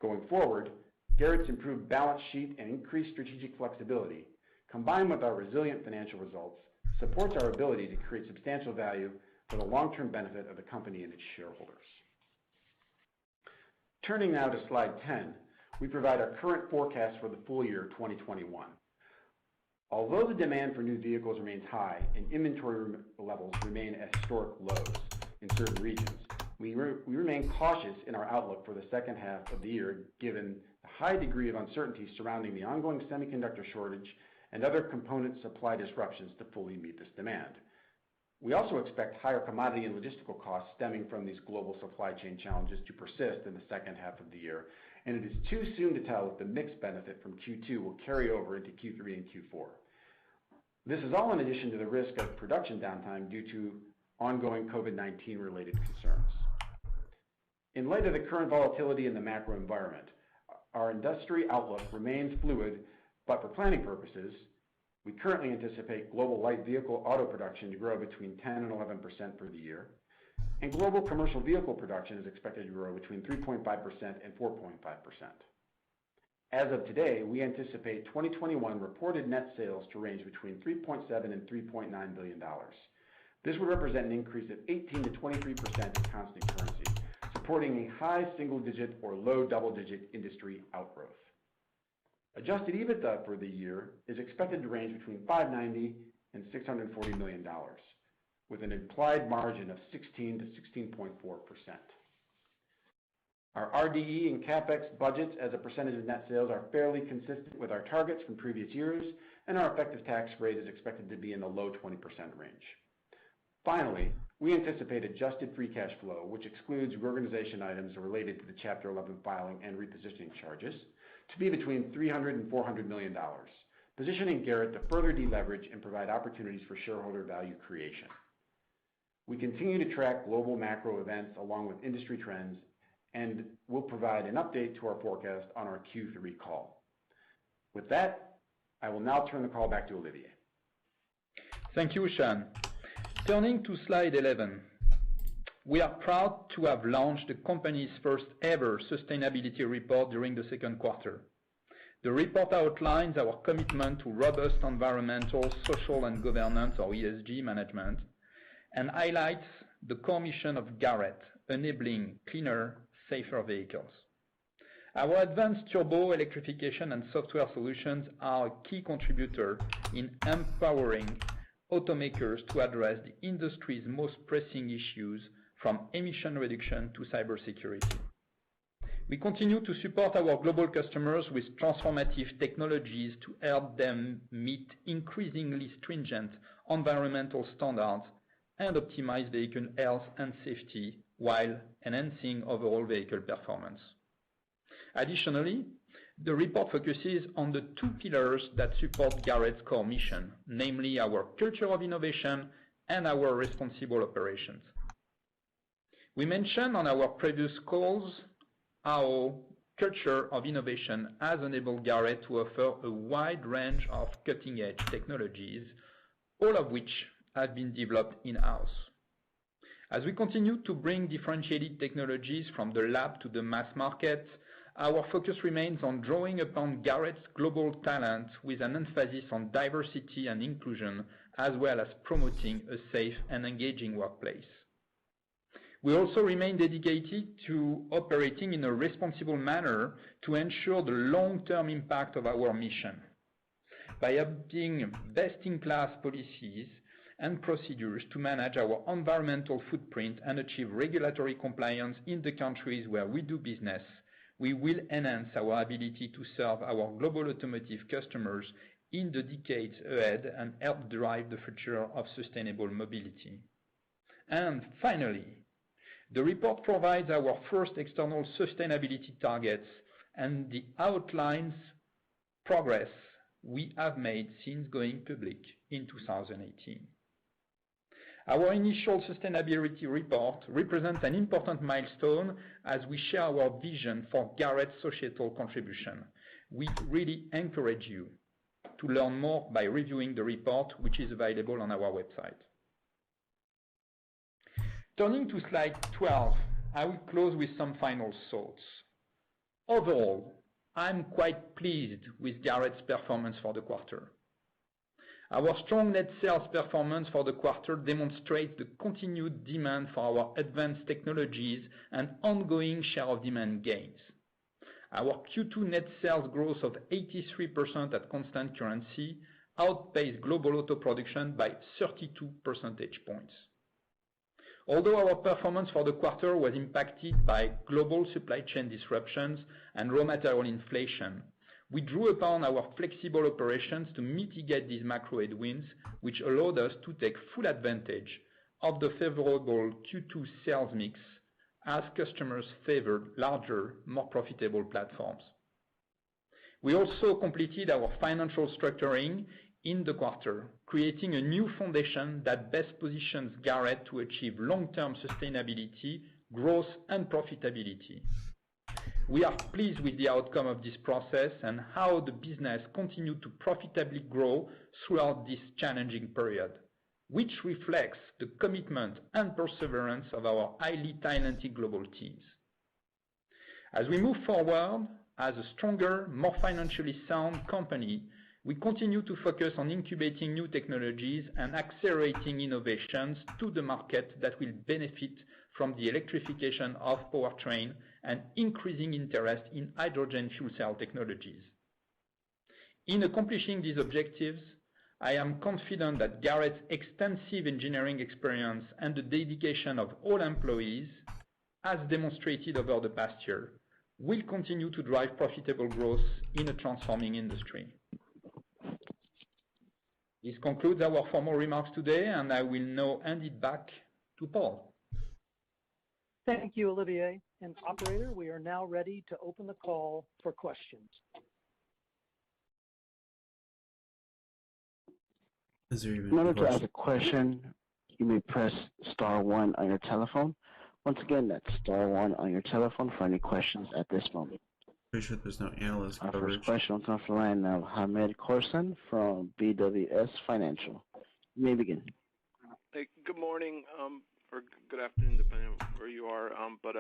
Going forward, Garrett's improved balance sheet and increased strategic flexibility, combined with our resilient financial results, supports our ability to create substantial value for the long-term benefit of the company and its shareholders. Turning now to slide 10, we provide our current forecast for the full year 2021. Although the demand for new vehicles remains high and inventory levels remain at historic lows in certain regions, we remain cautious in our outlook for the second half of the year given the high degree of uncertainty surrounding the ongoing semiconductor shortage and other component supply disruptions to fully meet this demand. We also expect higher commodity and logistical costs stemming from these global supply chain challenges to persist in the second half of the year, and it is too soon to tell if the mixed benefit from Q2 will carry over into Q3 and Q4. This is all in addition to the risk of production downtime due to ongoing COVID-19 related concerns. In light of the current volatility in the macro environment, our industry outlook remains fluid, but for planning purposes, we currently anticipate global light vehicle auto production to grow between 10 and 11% for the year, and global commercial vehicle production is expected to grow between 3.5% and 4.5%. As of today, we anticipate 2021 reported net sales to range between $3.7 and $3.9 billion. This would represent an increase of 18 to 23% in constant currency, supporting a high single-digit or low double-digit industry outgrowth. Adjusted EBITDA for the year is expected to range between $590 and $640 million, with an implied margin of 16 to 16.4%. Our RDE and CapEx budgets as a percentage of net sales are fairly consistent with our targets from previous years, and our effective tax rate is expected to be in the low 20% range. Finally, we anticipate adjusted free cash flow, which excludes reorganization items related to the Chapter 11 filing and repositioning charges, to be between $300 and $400 million, positioning Garrett to further deleverage and provide opportunities for shareholder value creation. We continue to track global macro events along with industry trends, and we'll provide an update to our forecast on our Q3 call. With that, I will now turn the call back to Olivier. Thank you, Sean. Turning to slide 11. We are proud to have launched the company's first ever sustainability report during the second quarter. The report outlines our commitment to robust environmental, social, and governance, or ESG management, and highlights the core mission of Garrett, enabling cleaner, safer vehicles. Our advanced turbo electrification and software solutions are a key contributor in empowering automakers to address the industry's most pressing issues, from emission reduction to cybersecurity. We continue to support our global customers with transformative technologies to help them meet increasingly stringent environmental standards and optimize vehicle health and safety while enhancing overall vehicle performance. Additionally, the report focuses on the two pillars that support Garrett's core mission, namely our culture of innovation and our responsible operations. We mentioned on our previous calls how culture of innovation has enabled Garrett to offer a wide range of cutting-edge technologies, all of which have been developed in-house. As we continue to bring differentiated technologies from the lab to the mass market, our focus remains on drawing upon Garrett's global talent with an emphasis on diversity and inclusion, as well as promoting a safe and engaging workplace. We also remain dedicated to operating in a responsible manner to ensure the long-term impact of our mission. By adopting best-in-class policies and procedures to manage our environmental footprint and achieve regulatory compliance in the countries where we do business, we will enhance our ability to serve our global automotive customers in the decades ahead and help drive the future of sustainable mobility. And finally, the report provides our first external sustainability targets and the outlines progress we have made since going public in 2018. Our initial sustainability report represents an important milestone as we share our vision for Garrett's societal contribution. We really encourage you to learn more by reviewing the report, which is available on our website. Turning to slide 12, I will close with some final thoughts. Overall, I'm quite pleased with Garrett's performance for the quarter. Our strong net sales performance for the quarter demonstrates the continued demand for our advanced technologies and ongoing share of demand gains. Our Q2 net sales growth of 83% at constant currency outpaced global auto production by 32 percentage points. Although our performance for the quarter was impacted by global supply chain disruptions and raw material inflation, we drew upon our flexible operations to mitigate these macro headwinds, which allowed us to take full advantage of the favorable Q2 sales mix as customers favored larger, more profitable platforms. We also completed our financial structuring in the quarter, creating a new foundation that best positions Garrett to achieve long-term sustainability, growth, and profitability. We are pleased with the outcome of this process and how the business continued to profitably grow throughout this challenging period, which reflects the commitment and perseverance of our highly talented global teams. As we move forward as a stronger, more financially sound company, we continue to focus on incubating new technologies and accelerating innovations to the market that will benefit from the electrification of powertrain and increasing interest in hydrogen fuel cell technologies. In accomplishing these objectives, I am confident that Garrett's extensive engineering experience and the dedication of all employees, as demonstrated over the past year, will continue to drive profitable growth in a transforming industry. This concludes our formal remarks today, and I will now hand it back to Paul. Thank you, Olivier. And operator, we are now ready to open the call for questions. In order to ask a question, you may press *1 on your telephone. Once again, that's *1 on your telephone for any questions at this moment. Pretty sure there's no analyst Our coverage. first question will come from the line of Hamed Khorsand from BWS Financial. You may begin. Hey, good morning, or good afternoon, depending on where you are. But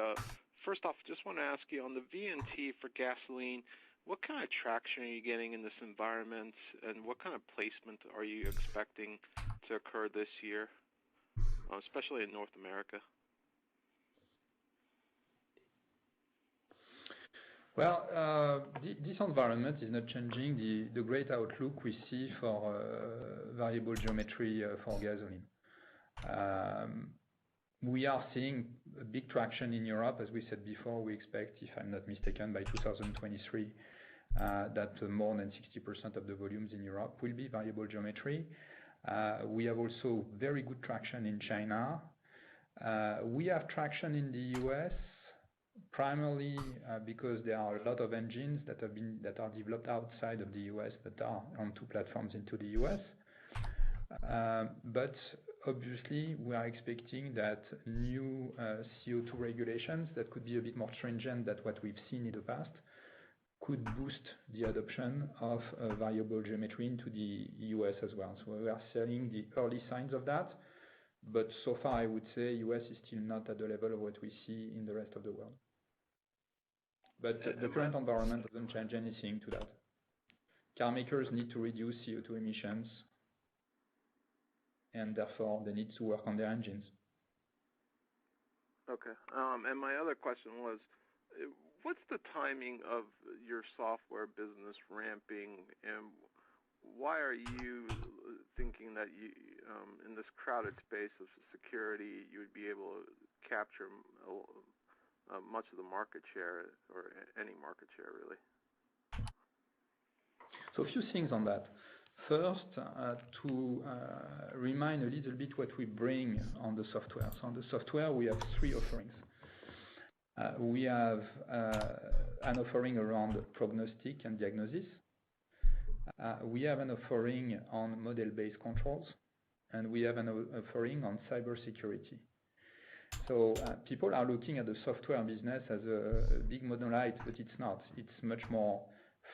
first off, just want to ask you on the VNT for gasoline, what kind of traction are you getting in this environment, and what kind of placement are you expecting to occur this year, especially in North America? Well, this environment is not changing the great outlook we see for variable geometry for gasoline. We are seeing a big traction in Europe. As we said before, we expect, if I'm not mistaken, by 2023, that more than 60% of the volumes in Europe will be variable geometry. We have also very good traction in China. We have traction in the US, primarily because there are a lot of engines that are developed outside of the US that are on two platforms into the US. But obviously, we are expecting that new CO2 regulations that could be a bit more stringent than what we've seen in the past could boost the adoption of variable geometry into the US as well. So we are seeing the early signs of that, but so far I would say US is still not at the level of what we see in the rest of the world. But the current environment doesn't change anything to that. Car makers need to reduce CO2 emissions, and therefore they need to work on their engines. Okay. And my other question was, what's the timing of your software business ramping, and why are you thinking that you, in this crowded space of security, you would be able to capture much of the market share, or any market share, really? So a few things on that. First, to remind a little bit what we bring on the software. So on the software, we have three offerings. We have an offering around prognostic and diagnosis. We have an offering on model-based controls, and we have an offering on cybersecurity. So people are looking at the software business as a big monolith, but it's not. It's much more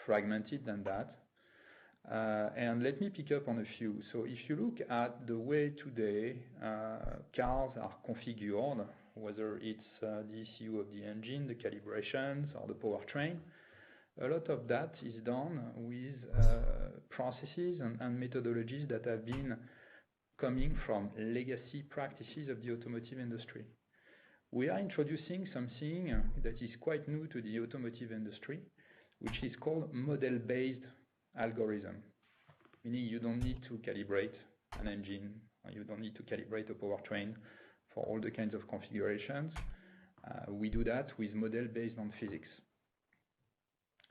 fragmented than that. And let me pick up on a few. So if you look at the way today cars are configured, whether it's the ECU of the engine, the calibrations, or the powertrain, a lot of that is done with processes and methodologies that have been coming from legacy practices of the automotive industry. We are introducing something that is quite new to the automotive industry, which is called model-based algorithm, meaning you don't need to calibrate an engine, or you don't need to calibrate a powertrain for all the kinds of configurations. We do that with model based on physics.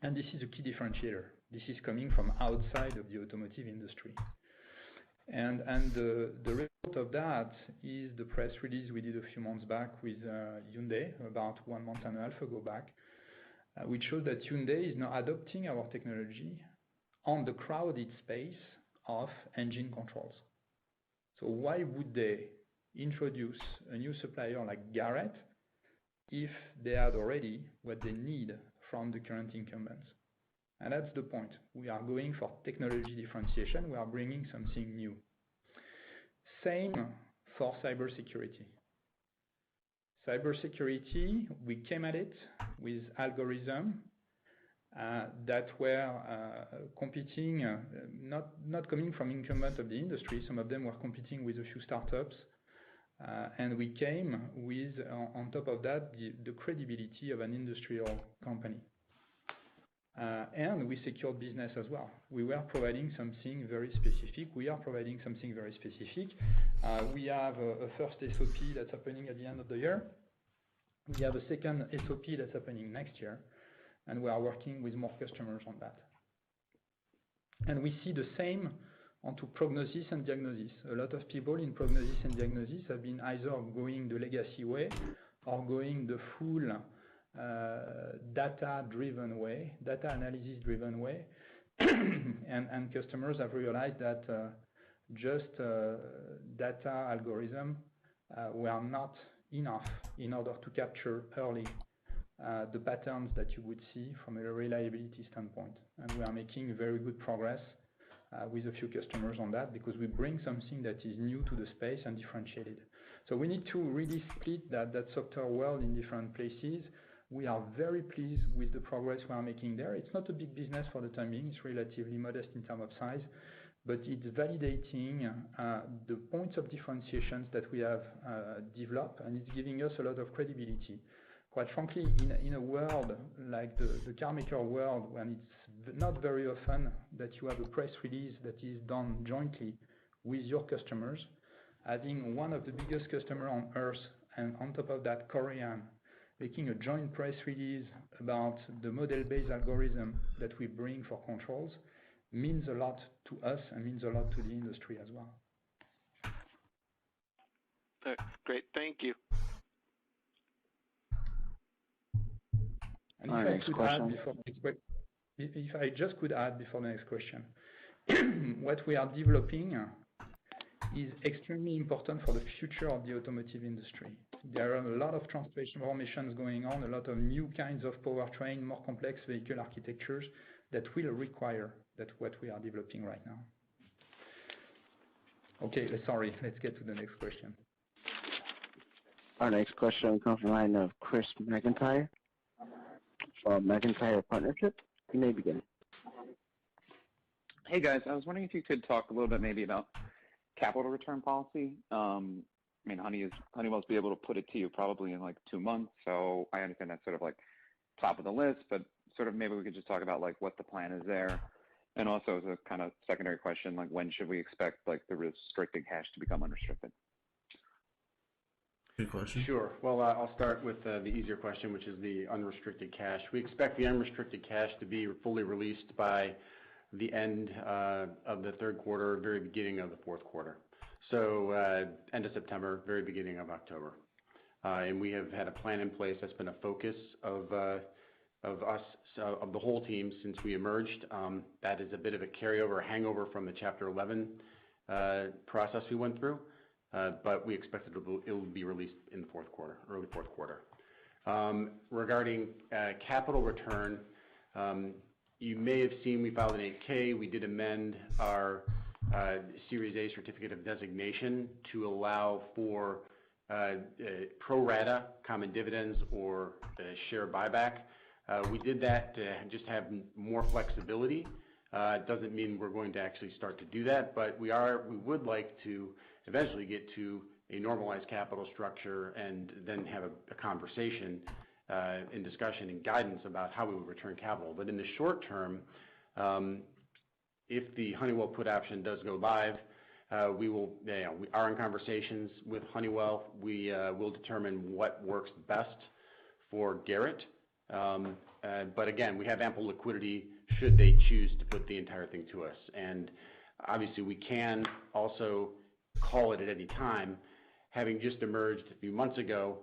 And this is a key differentiator. This is coming from outside of the automotive industry. And the result of that is the press release we did a few months back with Hyundai, about 1.5 months ago back, which showed that Hyundai is now adopting our technology on the crowded space of engine controls. So why would they introduce a new supplier like Garrett if they had already what they need from the current incumbents? And that's the point. We are going for technology differentiation. We are bringing something new. Same for cybersecurity. Cybersecurity, we came at it with algorithms that were competing, not coming from incumbents of the industry. Some of them were competing with a few startups. And we came with, on top of that, the credibility of an industrial company. And we secured business as well. We were providing something very specific. We are providing something very specific. We have a first SOP that's happening at the end of the year. We have a second SOP that's happening next year. And we are working with more customers on that. And we see the same onto prognosis and diagnosis. A lot of people in prognosis and diagnosis have been either going the legacy way or going the full data-driven way, data analysis-driven way. and customers have realized that just data algorithm were not enough in order to capture early the patterns that you would see from a reliability standpoint. And we are making very good progress with a few customers on that because we bring something that is new to the space and differentiated. So we need to really split that software world in different places. We are very pleased with the progress we are making there. It's not a big business for the time being. It's relatively modest in terms of size, but it's validating the points of differentiations that we have developed, and it's giving us a lot of credibility. Quite frankly, in a world like the car maker world, when it's not very often that you have a press release that is done jointly with your customers, having one of the biggest customers on earth, and on top of that, Korean, making a joint press release about the model-based algorithm that we bring for controls means a lot to us and means a lot to the industry as well. Great, thank you. And if I just could add before the next question, what we are developing is extremely important for the future of the automotive industry. There are a lot of transformations going on, a lot of new kinds of powertrain, more complex vehicle architectures that will require that what we are developing right now. Okay, sorry, let's get to the next question. Our next question comes from the line of Chris McIntyre from McIntyre Partnership. You may begin. Hey guys, I was wondering if you could talk a little bit maybe about capital return policy. I mean, Honeywell's be able to put it to you probably in like 2 months, so I understand that's sort of like top of the list, but sort of maybe we could just talk about like what the plan is there. And also as a kind of secondary question, like when should we expect like the restricted cash to become unrestricted? Good question. Sure. Well, I'll start with the easier question, which is the unrestricted cash. We expect the unrestricted cash to be fully released by the end of the third quarter, very beginning of the fourth quarter. So end of September, very beginning of October. And we have had a plan in place that's been a focus of us, of the whole team since we emerged. That is a bit of a carryover, hangover from the Chapter 11 process we went through, but we expect it will be released in the fourth quarter, early fourth quarter. Regarding capital return, you may have seen we filed an 8K. We did amend our Series A certificate of designation to allow for pro rata common dividends or share buyback. We did that to just have more flexibility. It doesn't mean we're going to actually start to do that, but we would like to eventually get to a normalized capital structure and then have a conversation in discussion and guidance about how we would return capital. But in the short term, if the Honeywell put option does go live, we are in conversations with Honeywell. We will determine what works best for Garrett. But again, we have ample liquidity should they choose to put the entire thing to us. And obviously we can also call it at any time. Having just emerged a few months ago,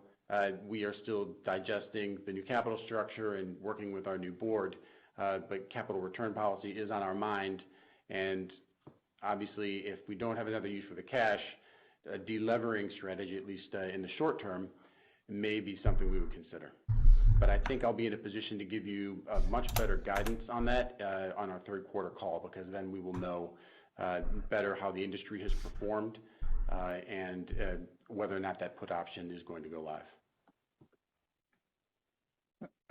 we are still digesting the new capital structure and working with our new board, but capital return policy is on our mind. And obviously, if we don't have another use for the cash, a delevering strategy, at least in the short term, may be something we would consider. But I think I'll be in a position to give you much better guidance on that on our third quarter call, because then we will know better how the industry has performed and whether or not that put option is going to go live.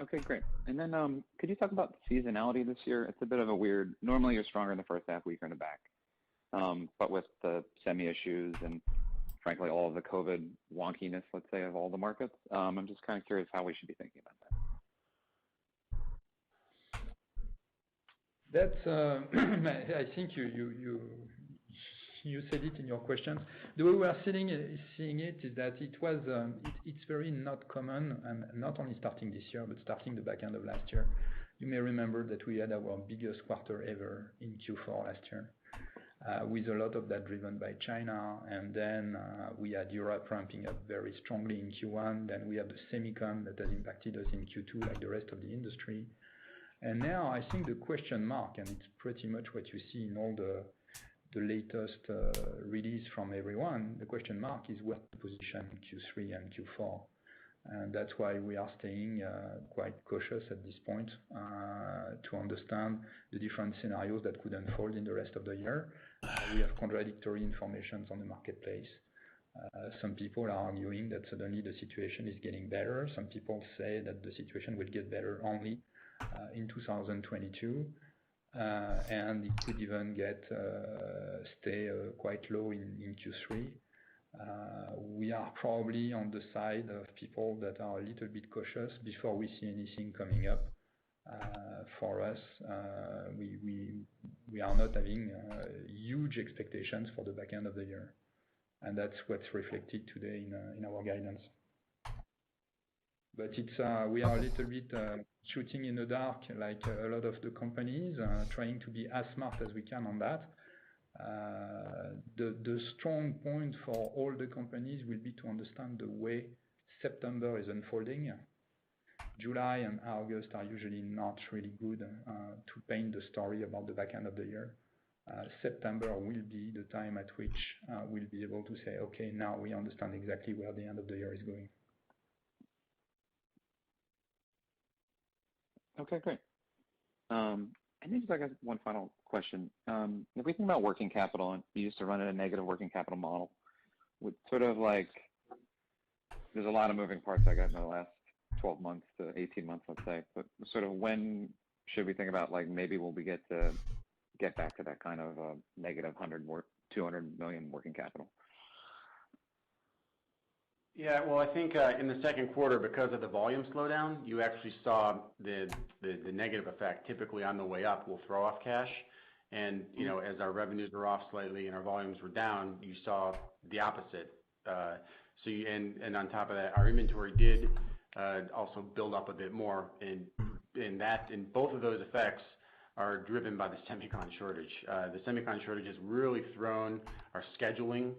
Okay, great. And then could you talk about seasonality this year? It's a bit of a weird, normally you're stronger in the first half, weaker in the back. But with the semi issues and frankly all of the COVID wonkiness, let's say, of all the markets, I'm just kind of curious how we should be thinking about that. That's, I think you said it in your questions. The way we are seeing it is that it's very not common, and not only starting this year, but starting the back end of last year. You may remember that we had our biggest quarter ever in Q4 last year, with a lot of that driven by China, and then we had Europe ramping up very strongly in Q1, then we have the semicon that has impacted us in Q2 like the rest of the industry. And now I think the question mark, and it's pretty much what you see in all the latest release from everyone, the question mark is where to position Q3 and Q4. And that's why we are staying quite cautious at this point to understand the different scenarios that could unfold in the rest of the year. We have contradictory information on the marketplace. Some people are arguing that suddenly the situation is getting better. Some people say that the situation will get better only in 2022. And it could even stay quite low in Q3. We are probably on the side of people that are a little bit cautious before we see anything coming up. For us, we are not having huge expectations for the back end of the year, and that's what's reflected today in our guidance. But we are a little bit shooting in the dark, like a lot of the companies, trying to be as smart as we can on that. The strong point for all the companies will be to understand the way September is unfolding. July and August are usually not really good to paint the story about the back end of the year. September will be the time at which we'll be able to say, okay, now we understand exactly where the end of the year is going. Okay, great. And then just I guess one final question. If we think about working capital, and we used to run in a negative working capital model, with sort of like, there's a lot of moving parts I got in the last 12 months to 18 months, let's say, but sort of when should we think about like maybe will we get back to that kind of negative 200 million working capital? Yeah, well, I think in the second quarter, because of the volume slowdown, you actually saw the negative effect. Typically on the way up, we'll throw off cash. And, you know, as our revenues were off slightly and our volumes were down, you saw the opposite. And on top of that, our inventory did also build up a bit more. And both of those effects are driven by the semicon shortage. The semicon shortage has really thrown our scheduling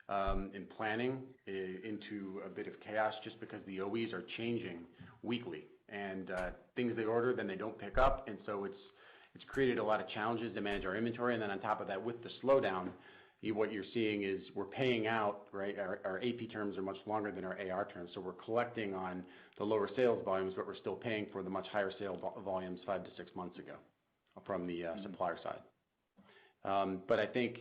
and planning into a bit of chaos, just because the OEs are changing weekly, and things they order then they don't pick up, and so it's created a lot of challenges to manage our inventory. And then on top of that, with the slowdown, what you're seeing is we're paying out, right? Our AP terms are much longer than our AR terms, so we're collecting on the lower sales volumes, but we're still paying for the much higher sale volumes 5 to 6 months ago from the supplier side. But I think,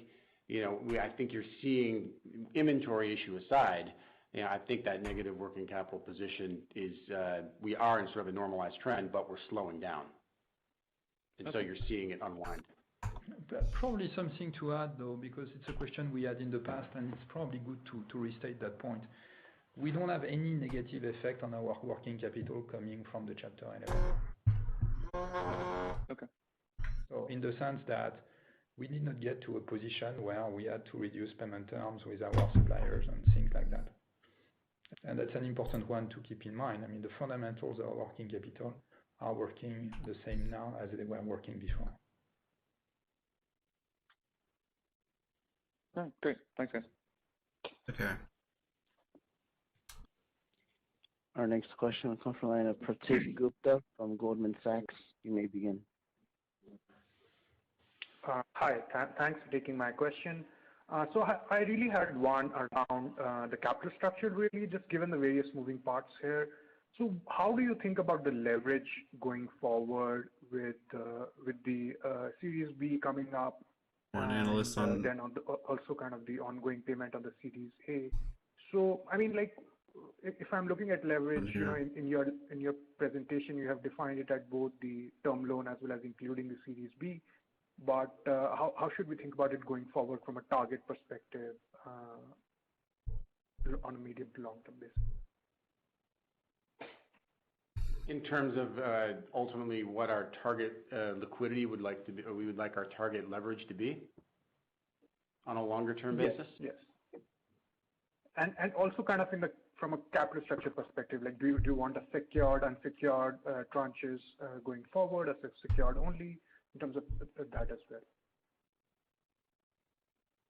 I think you're seeing, inventory issue aside, I think that negative working capital position is, we are in sort of a normalized trend, but we're slowing down. And so you're seeing it unwind. Probably something to add, though, because it's a question we had in the past, and it's probably good to restate that point. We don't have any negative effect on our working capital coming from the Chapter 11. Okay. So in the sense that we did not get to a position where we had to reduce payment terms with our suppliers and things like that. And that's an important one to keep in mind. I mean, the fundamentals of working capital are working the same now as they were working before. All right, great. Thanks, guys. Okay. Our next question will come from the line of Pratik Gupta from Goldman Sachs. You may begin. Hi, thanks for taking my question. So I really had one around the capital structure, really, just given the various moving parts here. So how do you think about the leverage going forward with the Series B coming up? One analyst on. Then also kind of the ongoing payment on the Series A. So, I mean, like, if I'm looking at leverage, in your presentation, you have defined it at both the term loan as well as including the Series B. But how should we think about it going forward from a target perspective on a medium to long-term basis? In terms of ultimately what our target liquidity would like to be, or we would like our target leverage to be on a longer-term basis? Yes. And also kind of from a capital structure perspective, like do you want a secured, unsecured tranches going forward, as if secured only, in terms of that as well?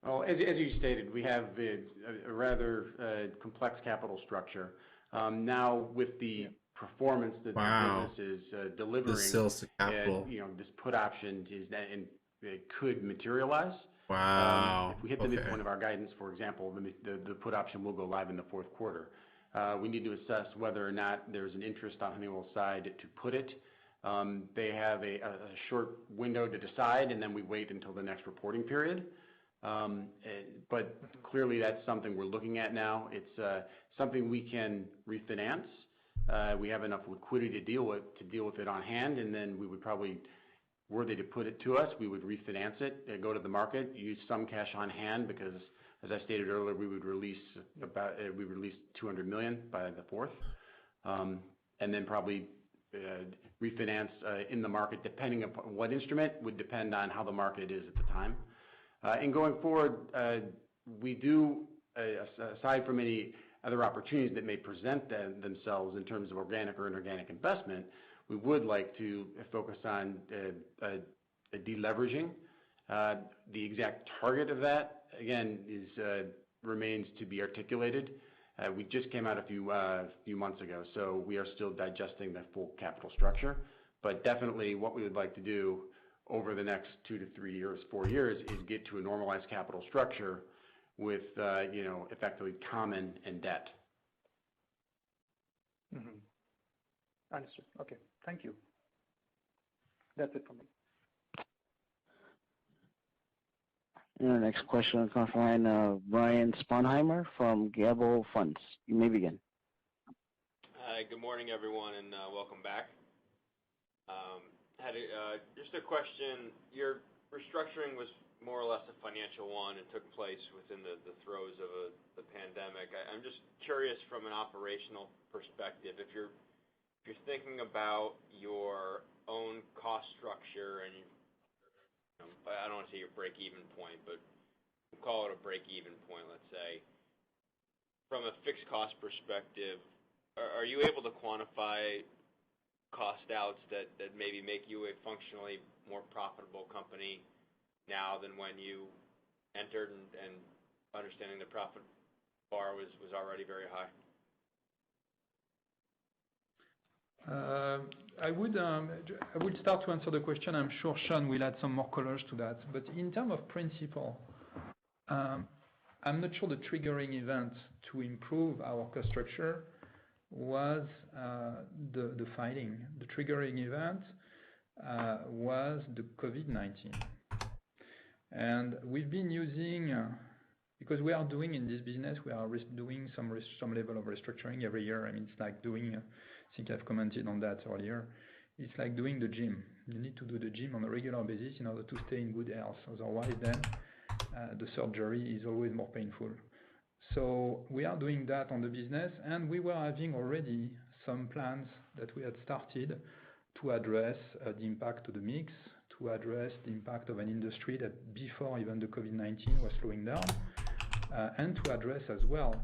Well, as you stated, we have a rather complex capital structure. Now with the performance that the business is delivering, the sales to capital. This put option is that it could materialize. Wow. If we hit the midpoint of our guidance, for example, the put option will go live in the fourth quarter. We need to assess whether or not there's an interest on Honeywell's side to put it. They have a short window to decide, and then we wait until the next reporting period. But clearly that's something we're looking at now. It's something we can refinance. We have enough liquidity to deal with it on hand, and then we would probably, were they to put it to us, we would refinance it, go to the market, use some cash on hand, because as I stated earlier, we would release $200 million by the 4th, and then probably refinance in the market, depending upon what instrument would depend on how the market is at the time. And going forward, we do, aside from any other opportunities that may present themselves in terms of organic or inorganic investment, we would like to focus on a deleveraging. The exact target of that, again, remains to be articulated. We just came out a few months ago, so we are still digesting the full capital structure. But definitely what we would like to do over the next 2 to 3 years, 4 years, is get to a normalized capital structure with, effectively common and debt. Mm-hmm. Understood. Okay. Thank you. That's it from me. And our next question will come from Brian Sponheimer from Gabel Funds. You may begin. Hi, good morning, everyone, and welcome back. Had just a question. Your restructuring was more or less a financial one and took place within the throes of the pandemic. I'm just curious from an operational perspective, if you're thinking about your own cost structure and I don't want to say your break-even point, but we'll call it a break-even point, let's say. From a fixed cost perspective, are you able to quantify cost outs that maybe make you a functionally more profitable company now than when you entered, and understanding the profit bar was already very high? I would start to answer the question. I'm sure Sean will add some more colors to that. But in terms of principle, I'm not sure the triggering event to improve our cost structure was the fighting. The triggering event was the COVID-19. And we've been using, because we are doing in this business, we are doing some level of restructuring every year. I mean, it's like doing, I think I've commented on that earlier. It's like doing the gym. You need to do the gym on a regular basis in order to stay in good health. Otherwise, then the surgery is always more painful. So we are doing that on the business, and we were having already some plans that we had started to address the impact to the mix, to address the impact of an industry that before even the COVID-19 was slowing down, and to address as well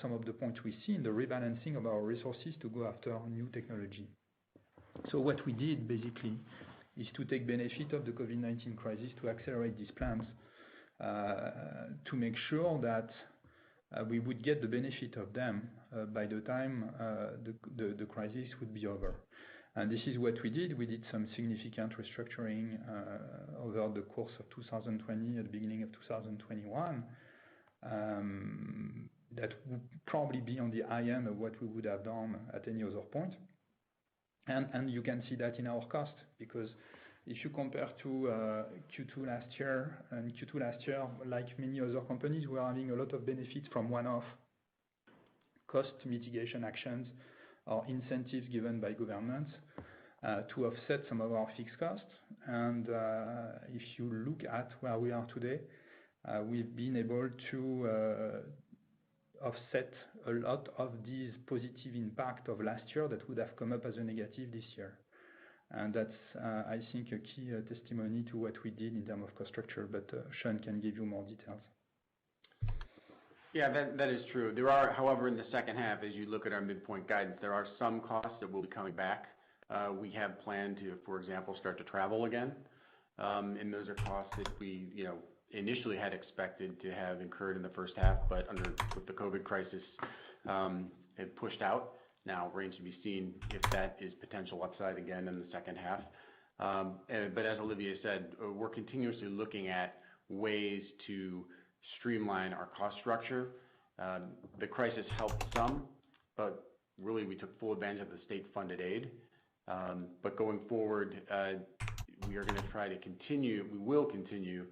some of the points we see in the rebalancing of our resources to go after new technology. So what we did basically is to take benefit of the COVID-19 crisis to accelerate these plans to make sure that we would get the benefit of them by the time the crisis would be over. And this is what we did. We did some significant restructuring over the course of 2020 at the beginning of 2021 that would probably be on the high end of what we would have done at any other point. And you can see that in our cost, because if you compare to Q2 last year, and Q2 last year, like many other companies, we are having a lot of benefits from one-off cost mitigation actions or incentives given by governments to offset some of our fixed costs. And if you look at where we are today, we've been able to offset a lot of these positive impact of last year that would have come up as a negative this year. And that's, I think, a key testimony to what we did in terms of cost structure, but Sean can give you more details. Yeah, that is true. There are, however, in the second half, as you look at our midpoint guidance, there are some costs that will be coming back. We have planned to, for example, start to travel again. And those are costs that we, initially had expected to have incurred in the first half, but with the COVID crisis, it pushed out. Now, remains to be seen if that is potential upside again in the second half. But as Olivier said, we're continuously looking at ways to streamline our cost structure. The crisis helped some, but really we took full advantage of the state-funded aid. But going forward, we are going to try to continue, we will continue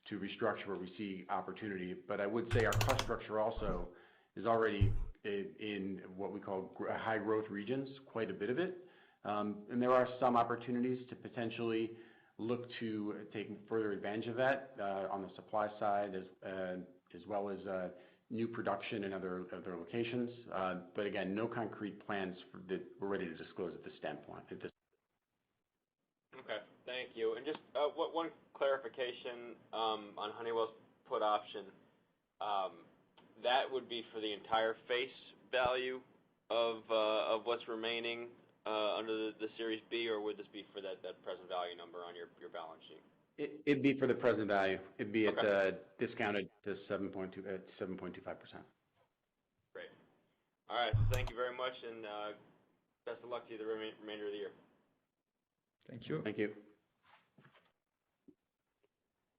to restructure where we see opportunity. But I would say our cost structure also is already in what we call high growth regions, quite a bit of it. And there are some opportunities to potentially look to take further advantage of that on the supply side as well as new production in other locations. But again, no concrete plans that we're ready to disclose at this standpoint. Okay, thank you. And just one clarification on Honeywell's put option. That would be for the entire face value of what's remaining under the Series B, or would this be for that present value number on your balance sheet? It'd be for the present value. It'd be at discounted to 7.25%. Great. All right. Thank you very much, and best of luck to you the remainder of the year. Thank you. Thank you.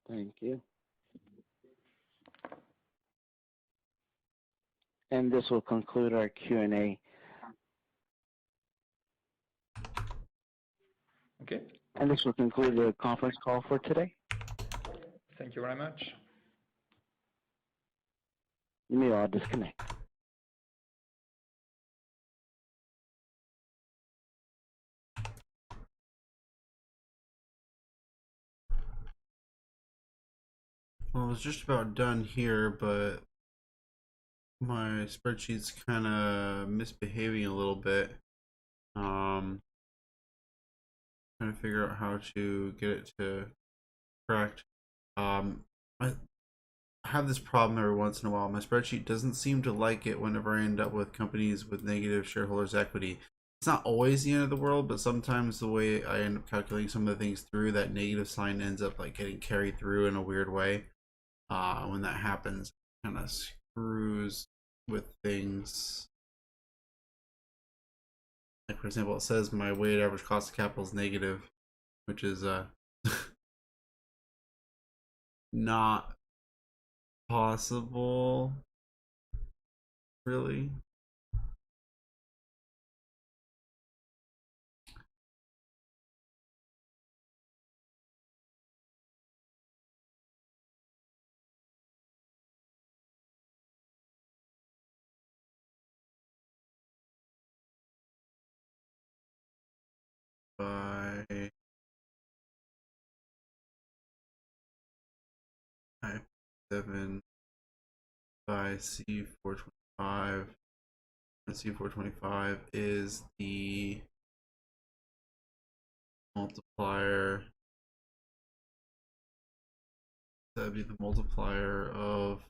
Thank you. And this will conclude our Q&A. Okay. And this will conclude the conference call for today. Thank you very much. You may all disconnect. Well, I was just about done here, but my spreadsheet's kind of misbehaving a little bit. Trying to figure out how to get it to correct. I have this problem every once in a while. My spreadsheet doesn't seem to like it whenever I end up with companies with negative shareholders equity. It's not always the end of the world, but sometimes the way I end up calculating some of the things through, that negative sign ends up like getting carried through in a weird way. When that happens, it kind of screws with things. Like, for example, it says my weighted average cost of capital is negative, which is not possible. Really? By 7 by C425. And C425 is the multiplier. That'd be the multiplier of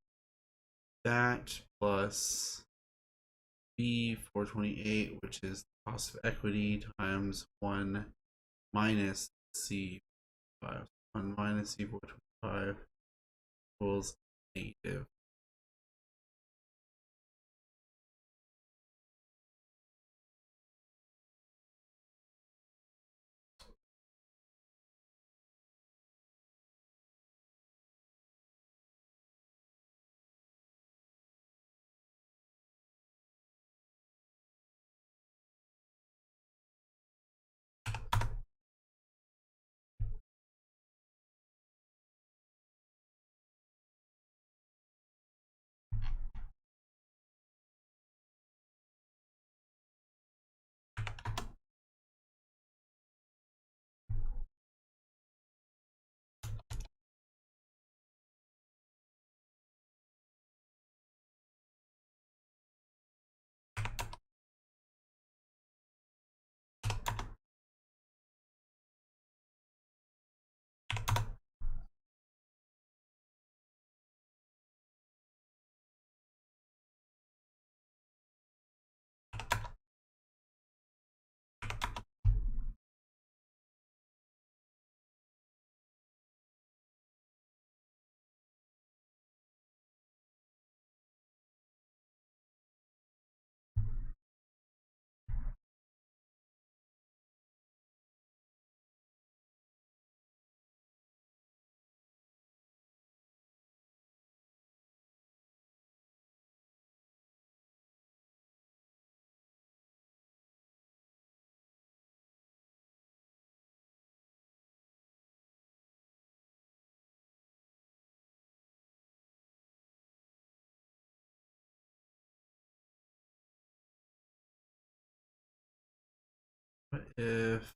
that plus B428, which is the cost of equity, times 1 minus C5. 1 minus C425 equals negative. What if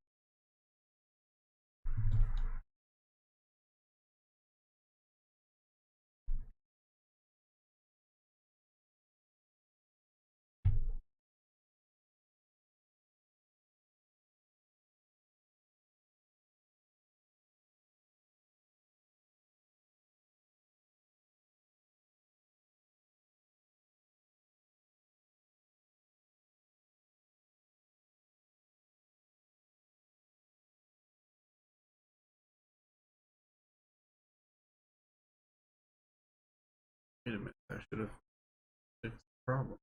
wait a minute, I should have fixed the problem.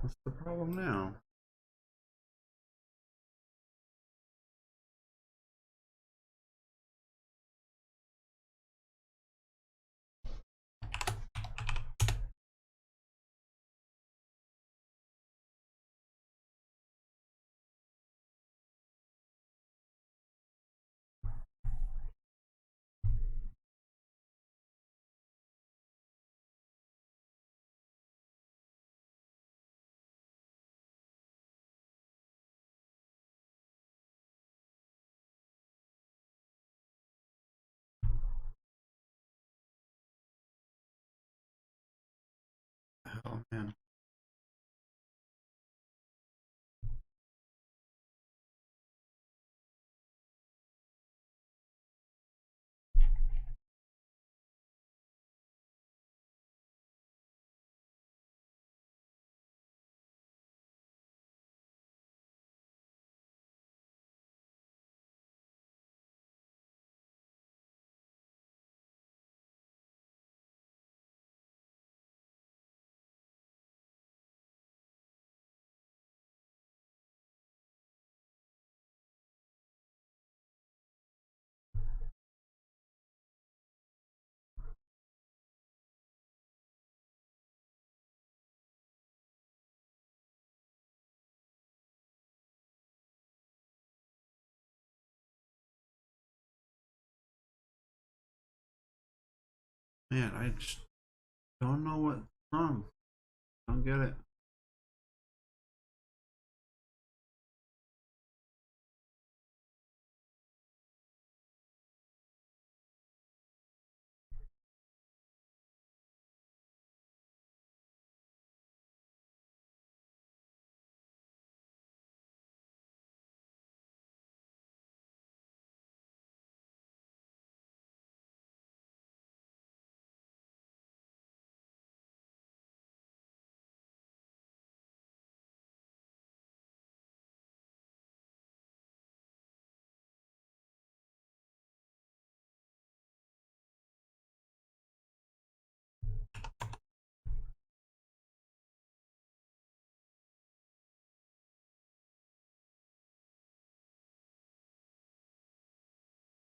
What's the problem now? Oh man. Man, I just don't know what's wrong. I don't get it.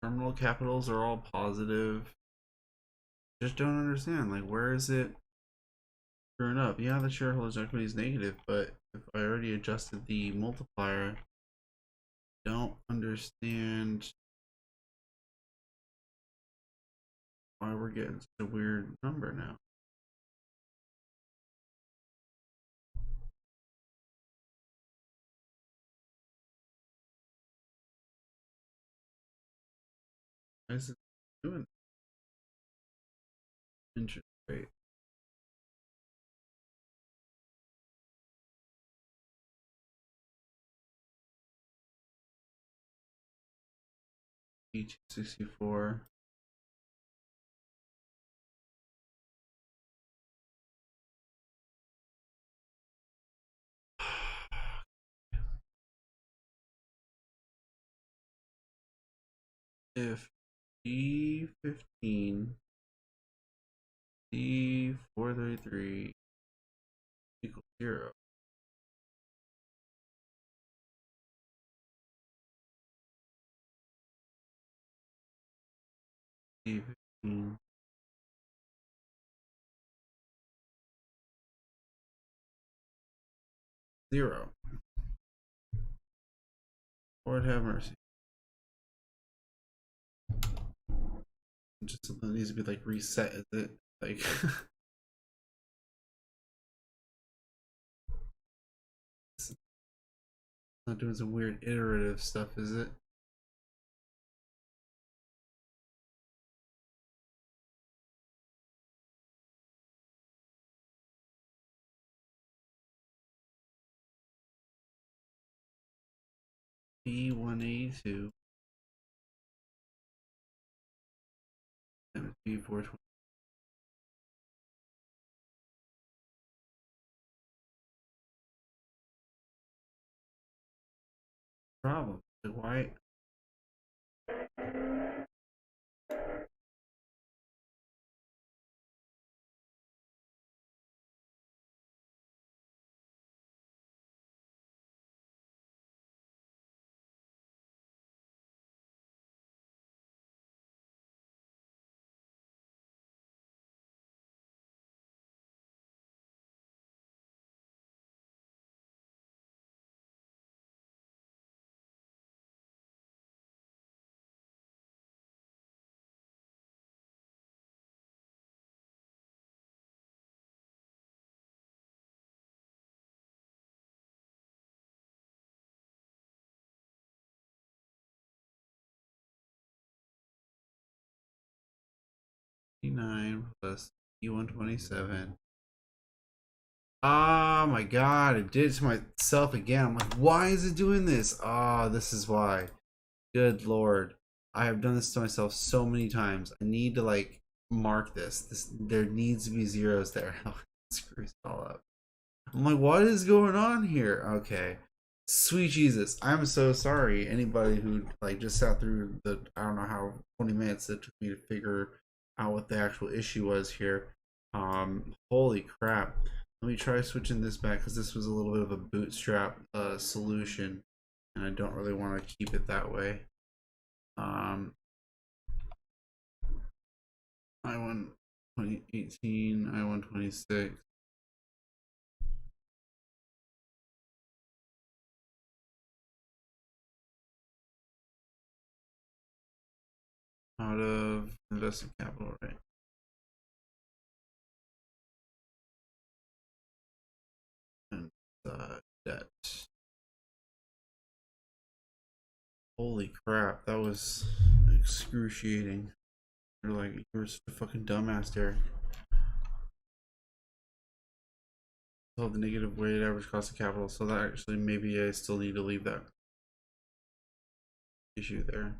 Terminal capitals are all positive. Just don't understand. Like, where is it screwing up? Yeah, the shareholders' equity is negative, but if I already adjusted the multiplier, don't understand why we're getting such a weird number now. Why is it doing interest rate? E264. If D15 D433 equals 0, D15 0. Lord have mercy. Just something that needs to be like reset, is it? Like it's not doing some weird iterative stuff, is it? B182 and B420. Problem. Like, why? E9 plus E127 Oh my god, I did it to myself again. I'm like, why is it doing this? Ah, this is why. Good lord. I have done this to myself so many times. I need to like mark this. There needs to be zeros there. It screws it all up. I'm like, what is going on here? Okay. Sweet Jesus. I'm so sorry. Anybody who like just sat through the I don't know how 20 minutes it took me to figure out what the actual issue was here. Holy crap. Let me try switching this back because this was a little bit of a bootstrap solution, and I don't really want to keep it that way. I1 2018, I1 26. Out of invested capital, right? And debt. Holy crap, that was excruciating. You're like, you were such a fucking dumbass, Derek. Oh, the negative weighted average cost of capital. So that actually, maybe I still need to leave that issue there.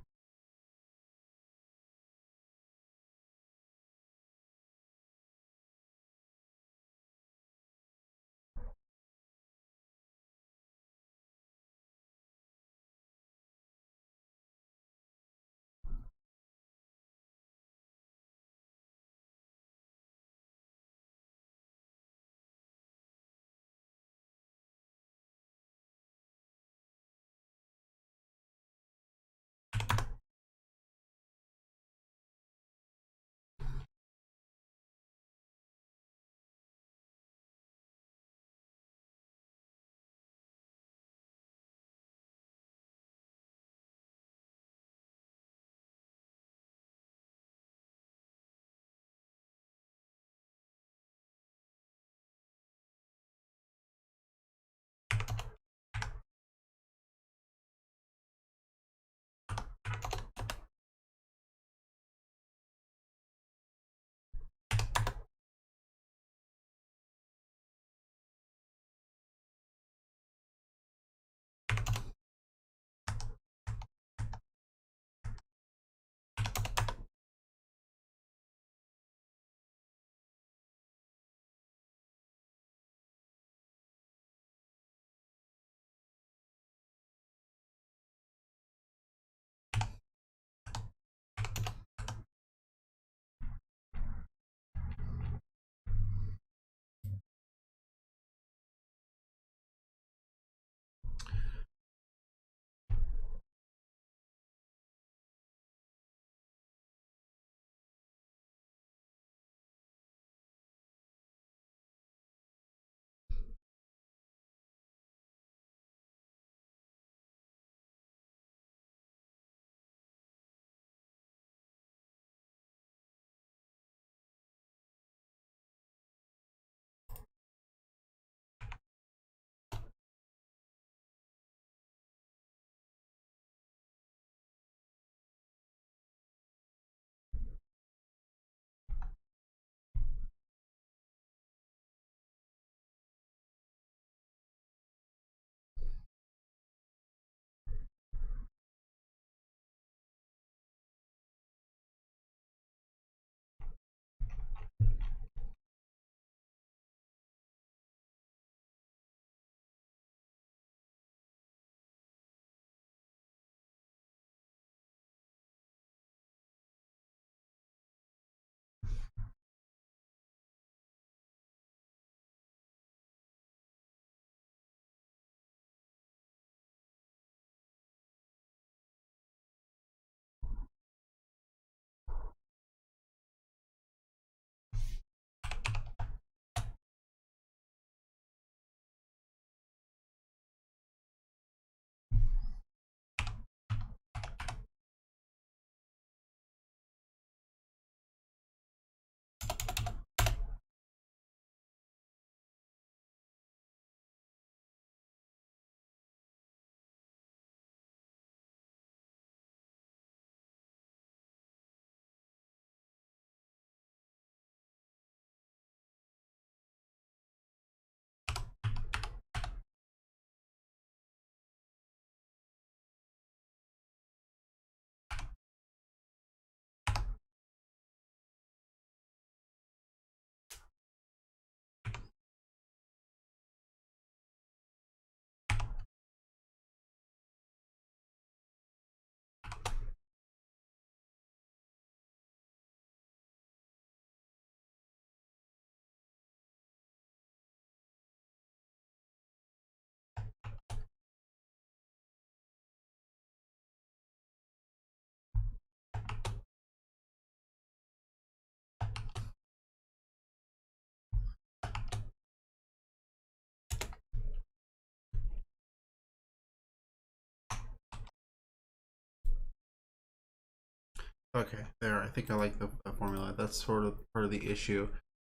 Okay, there. I think I like the formula. That's sort of part of the issue.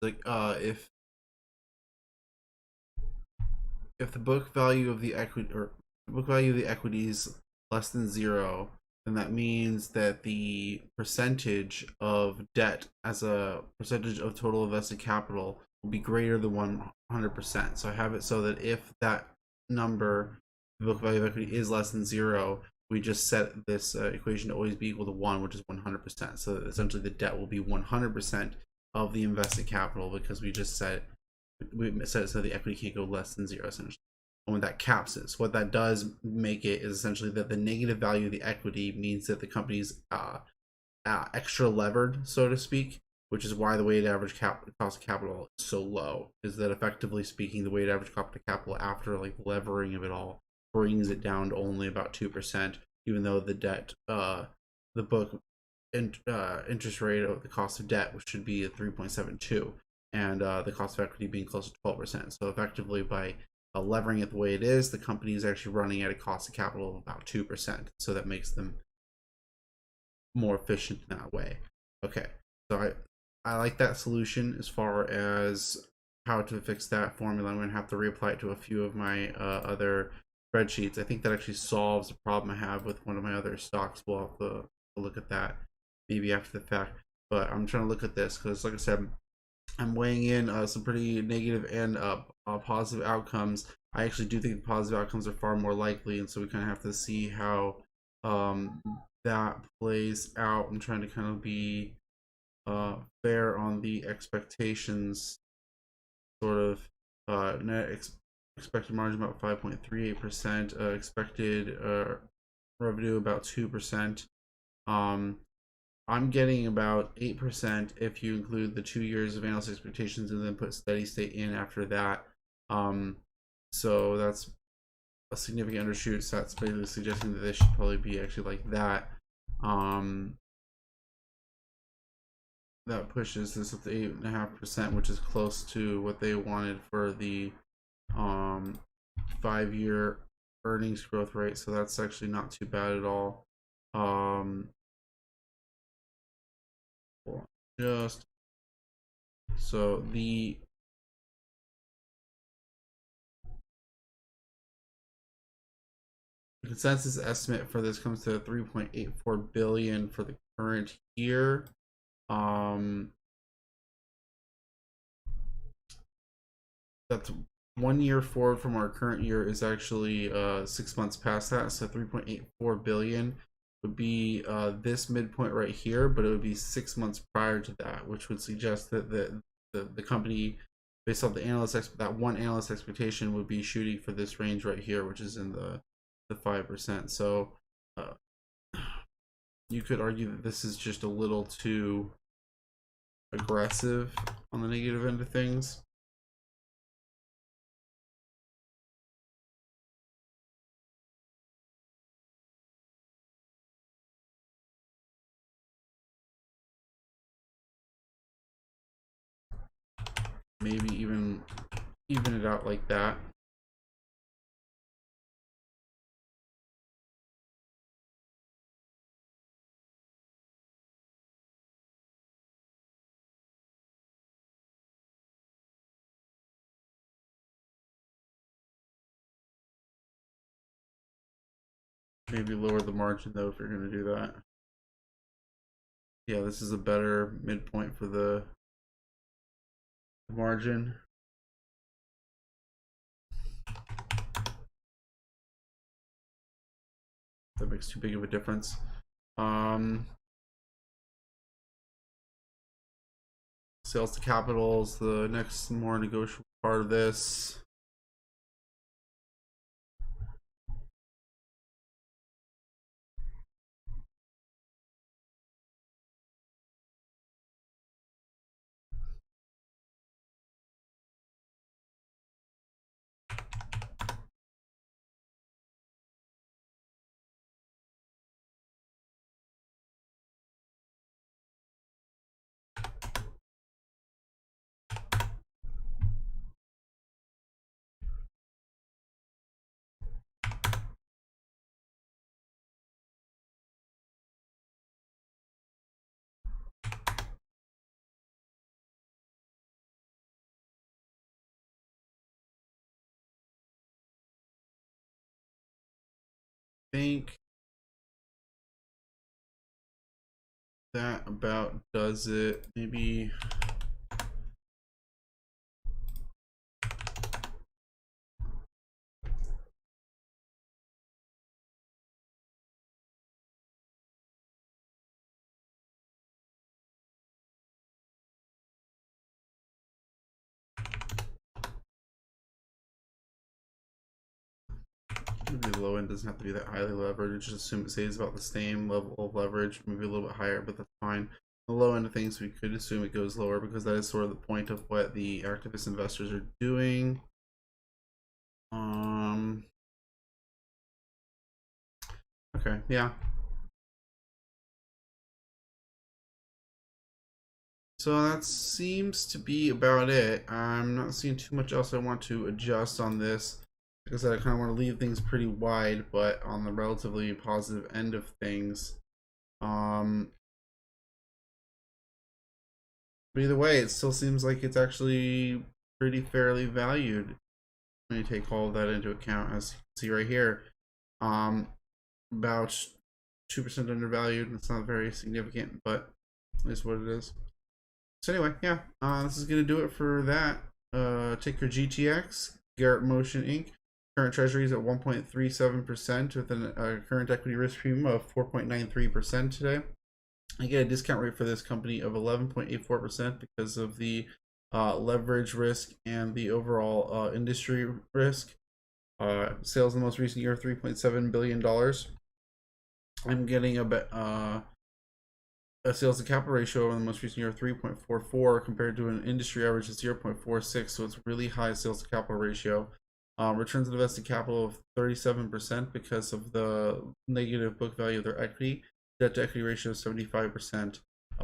Like, if the book value of the equity or the book value of the equity is less than 0, then that means that the percentage of debt as a percentage of total invested capital will be greater than 100%. So I have it so that if that number, the book value of equity, is less than 0, we just set this equation to always be equal to 1, which is 100%. So essentially the debt will be 100% of the invested capital, because we set it so the equity can't go less than 0, essentially. And when that caps it, so what that does make it is essentially that the negative value of the equity means that the company's extra levered, so to speak, which is why the weighted average cost of capital is so low. Is that, effectively speaking, the weighted average cost of capital after like levering of it all brings it down to only about 2%, even though the debt, the book interest rate of the cost of debt, which should be at 3.72, and the cost of equity being close to 12%. So effectively, by levering it the way it is, the company is actually running at a cost of capital of about 2%. So that makes them more efficient in that way. Okay, so I like that solution. As far as how to fix that formula, I'm going to have to reapply it to a few of my other spreadsheets. I think that actually solves a problem I have with one of my other stocks. We'll have to look at that maybe after the fact. But I'm trying to look at this because, like I said, I'm weighing in some pretty negative and positive outcomes. I actually do think the positive outcomes are far more likely, and so we kind of have to see how that plays out. I'm trying to kind of be fair on the expectations, sort of. Net expected margin about 5.38%, expected revenue about 2%. I'm getting about 8% if you include the 2 years of analyst expectations and then put steady state in after that. So that's a significant undershoot. So that's basically suggesting that this should probably be actually like that. That pushes this up to 8.5%, which is close to what they wanted for the 5-year earnings growth rate. So that's actually not too bad at all. Just so the consensus estimate for this comes to 3.84 billion for the current year. That's 1 year forward from our current year, is actually 6 months past that. So 3.84 billion would be this midpoint right here, but it would be 6 months prior to that, which would suggest that the company, based off the analyst that one analyst expectation, would be shooting for this range right here, which is in the 5%. So you could argue that this is just a little too aggressive on the negative end of things. Maybe even it out like that. Maybe lower the margin though if you're going to do that. Yeah, this is a better midpoint for the margin. That makes too big of a difference. Sales to capitals, the next more negotiable part of this. think that about does it. Maybe maybe the low end doesn't have to be that highly leveraged. Just assume it stays about the same level of leverage, maybe a little bit higher, but that's fine. The low end of things, we could assume it goes lower because that is sort of the point of what the activist investors are doing. Okay, yeah. So that seems to be about it. I'm not seeing too much else I want to adjust on this. Like I said, I kind of want to leave things pretty wide, but on the relatively positive end of things. But either way, it still seems like it's actually pretty fairly valued when you take all of that into account, as you can see right here. About 2% undervalued. It's not very significant, but it's what it is. So anyway, yeah, this is going to do it for that. Ticker GTX, Garrett Motion Inc. Current treasury is at 1.37% with a current equity risk premium of 4.93% today. I get a discount rate for this company of 11.84% because of the leverage risk and the overall industry risk. Sales in the most recent year, $3.7 billion. I'm getting a sales to capital ratio in the most recent year of 3.44 compared to an industry average of 0.46, so it's really high sales to capital ratio. Returns on invested capital of 37% because of the negative book value of their equity. Debt to equity ratio of 75%.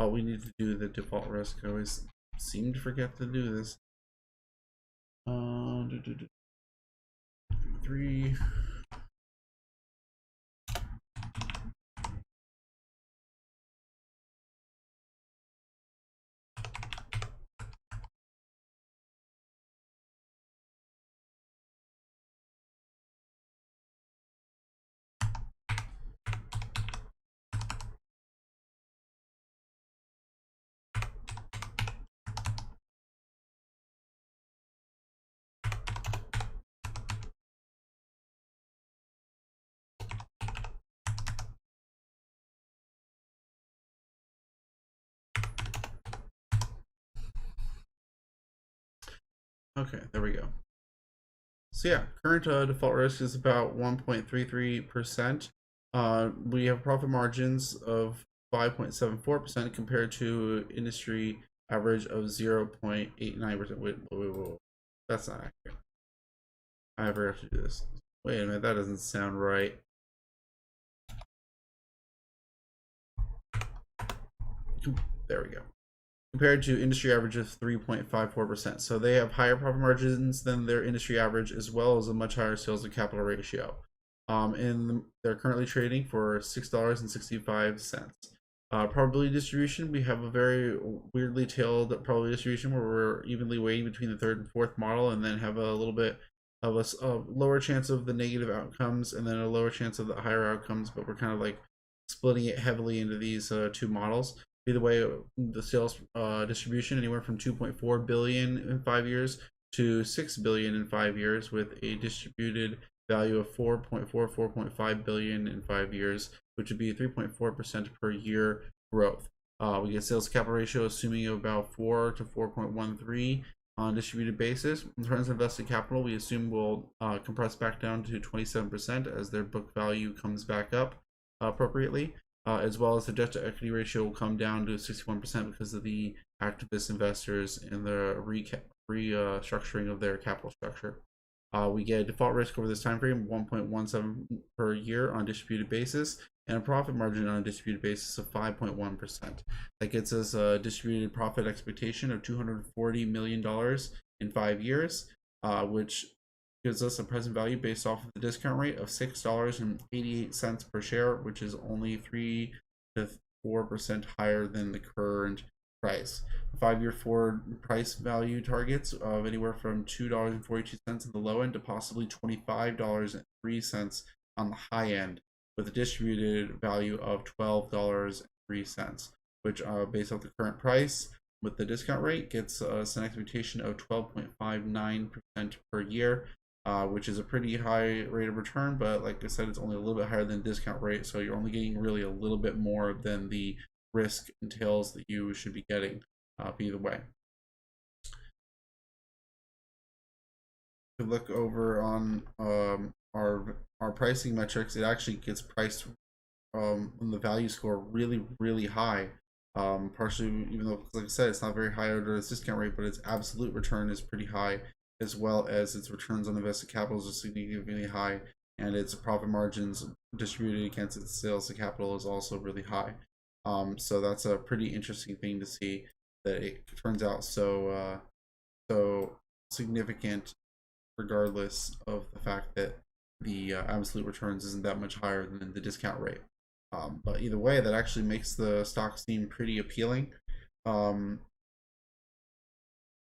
We need to do the default risk. I always seem to forget to do this. 3. Okay, there we go. So yeah, current default risk is about 1.33%. We have profit margins of 5.74% compared to industry average of 0.89%. Wait, that's not accurate. I ever have to do this. Wait a minute, that doesn't sound right. There we go. Compared to industry average of 3.54%. So they have higher profit margins than their industry average, as well as a much higher sales to capital ratio. And they're currently trading for $6.65. Probability distribution, we have a very weirdly tailed probability distribution where we're evenly weighting between the third and fourth model, and then have a little bit of a lower chance of the negative outcomes and then a lower chance of the higher outcomes, but we're kind of like splitting it heavily into these two models. Either way, the sales distribution anywhere from 2.4 billion in 5 years to 6 billion in 5 years, with a distributed value of 4.5 billion in 5 years, which would be 3.4% per year growth. We get sales to capital ratio assuming about 4 to 4.13 on a distributed basis. In terms of invested capital, we assume will compress back down to 27% as their book value comes back up appropriately. As well as the debt to equity ratio will come down to 61% because of the activist investors and the restructuring of their capital structure. We get a default risk over this time frame, 1.17 per year on a distributed basis, and a profit margin on a distributed basis of 5.1%. That gets us a distributed profit expectation of $240 million in 5 years, which gives us a present value based off of the discount rate of $6.88 per share, which is only 3 to 4% higher than the current price. 5-year forward price value targets of anywhere from $2.42 on the low end to possibly $25.03 on the high end. with a distributed value of $12.03, which based off the current price with the discount rate gets us an expectation of 12.59% per year, which is a pretty high rate of return, but like I said, it's only a little bit higher than the discount rate, so you're only getting really a little bit more than the risk entails that you should be getting either way. If you look over on our pricing metrics, it actually gets priced on the value score really high. Partially, even though, like I said, it's not very high under its discount rate, but its absolute return is pretty high, as well as its returns on invested capital are significantly high, and its profit margins distributed against its sales to capital is also really high. So that's a pretty interesting thing to see, that it turns out so significant, regardless of the fact that the absolute returns isn't that much higher than the discount rate. But either way, that actually makes the stock seem pretty appealing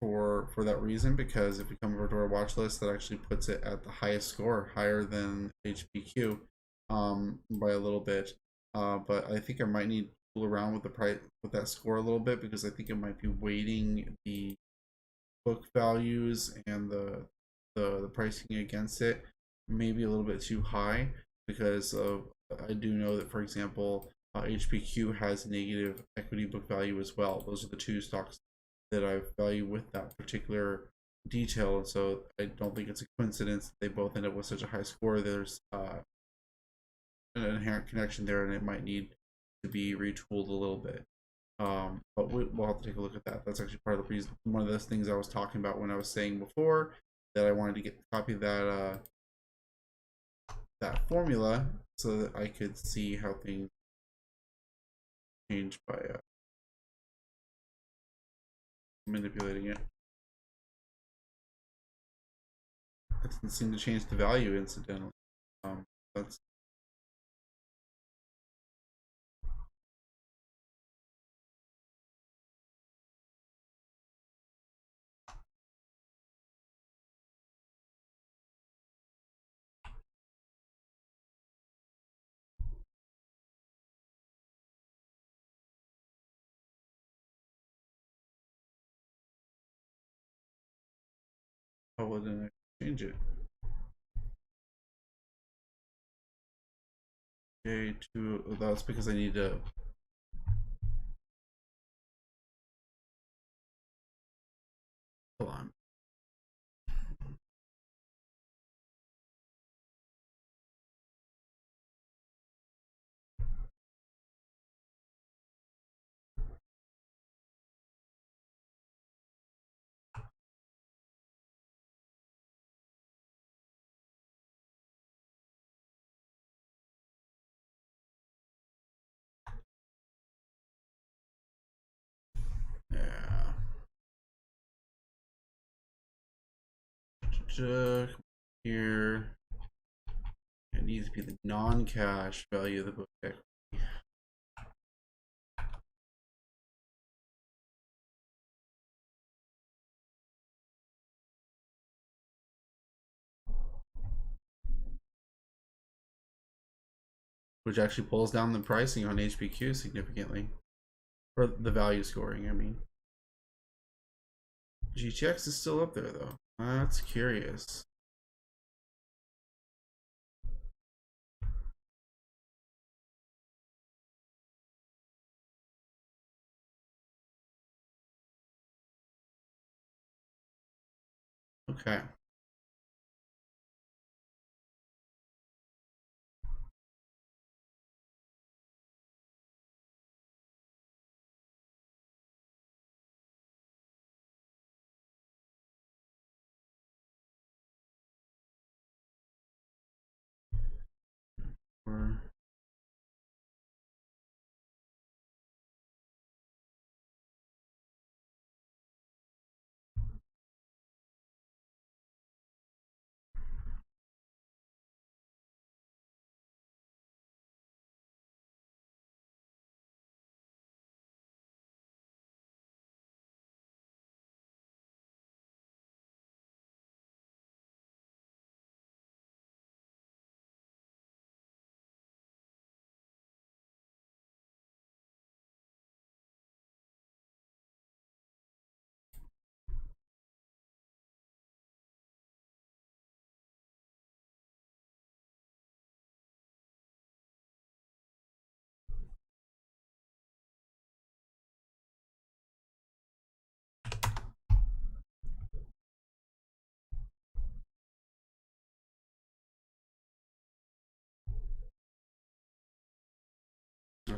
for that reason, because if you come over to our watch list, that actually puts it at the highest score, higher than HPQ by a little bit. But I think I might need to fool around with the price with that score a little bit, because I think it might be weighting the book values and the pricing against it maybe a little bit too high, because of I do know that, for example, HPQ has negative equity book value as well. Those are the two stocks that I value with that particular detail, and so I don't think it's a coincidence that they both end up with such a high score. There's an inherent connection there, and it might need to be retooled a little bit. But we'll have to take a look at that. That's actually part of the reason, one of those things I was talking about when I was saying before that I wanted to get a copy of that that formula, so that I could see how things change by manipulating it. It doesn't seem to change the value incidentally. That's how didn't I change it? Okay, that's because I need to. Hold on. Yeah. Here. It needs to be the non-cash value of the book equity. Which actually pulls down the pricing on HPQ significantly. Or the value scoring, I mean. GTX is still up there though. That's curious. Okay. Or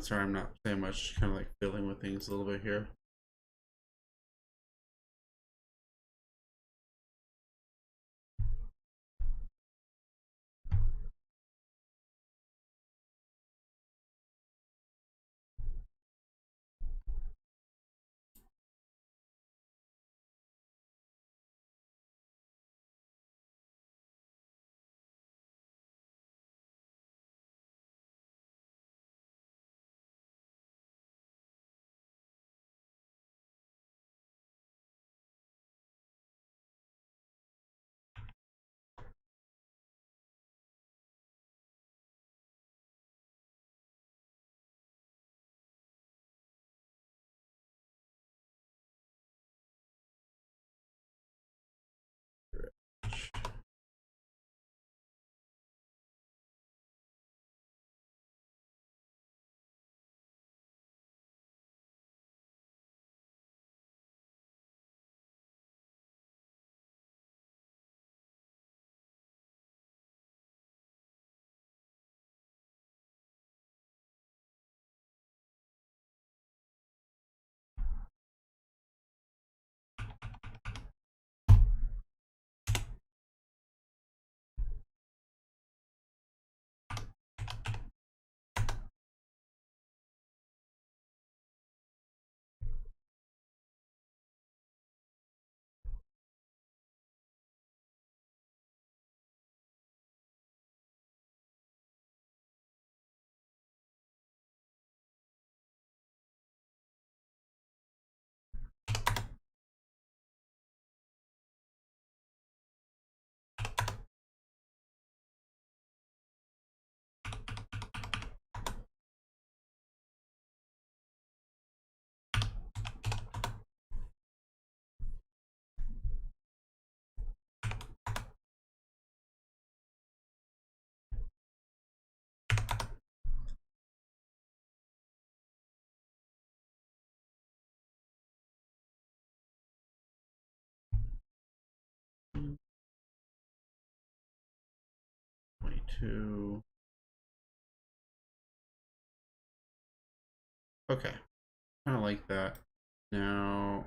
Sorry, I'm not saying much. Kind of like fiddling with things a little bit here. Two. Okay, kind of like that. Now,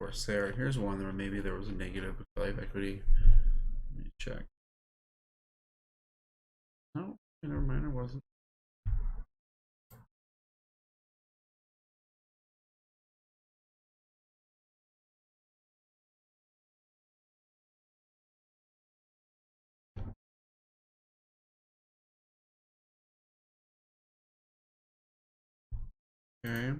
Coursera. Here's one where maybe there was a negative book value of equity. Let me check. No, never mind, it wasn't. Okay.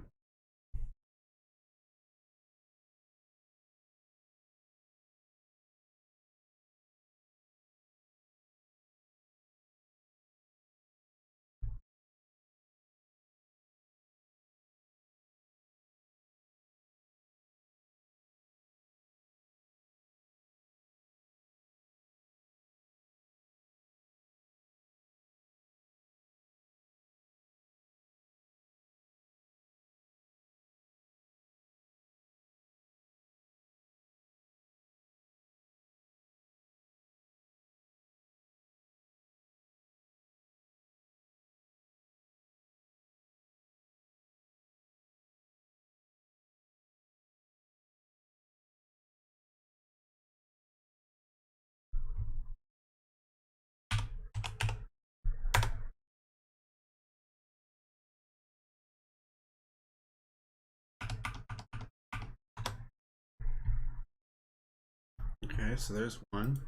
Okay, so there's one.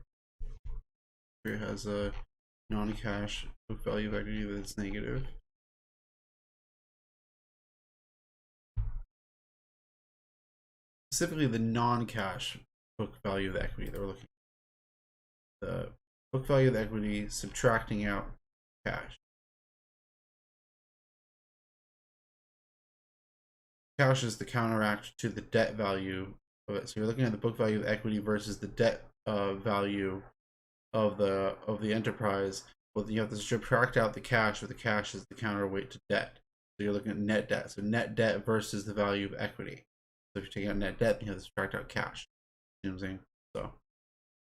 Here it has a non-cash book value of equity that's negative. Specifically, the non-cash book value of the equity that we're looking at. The book value of the equity subtracting out cash. Cash is the counteract to the debt value of it. So you're looking at the book value of equity versus the debt value of the enterprise. Well, you have to subtract out the cash, where the cash is the counterweight to debt. So you're looking at net debt. So net debt versus the value of equity. So if you're taking out net debt, you have to subtract out cash. You know what I'm saying?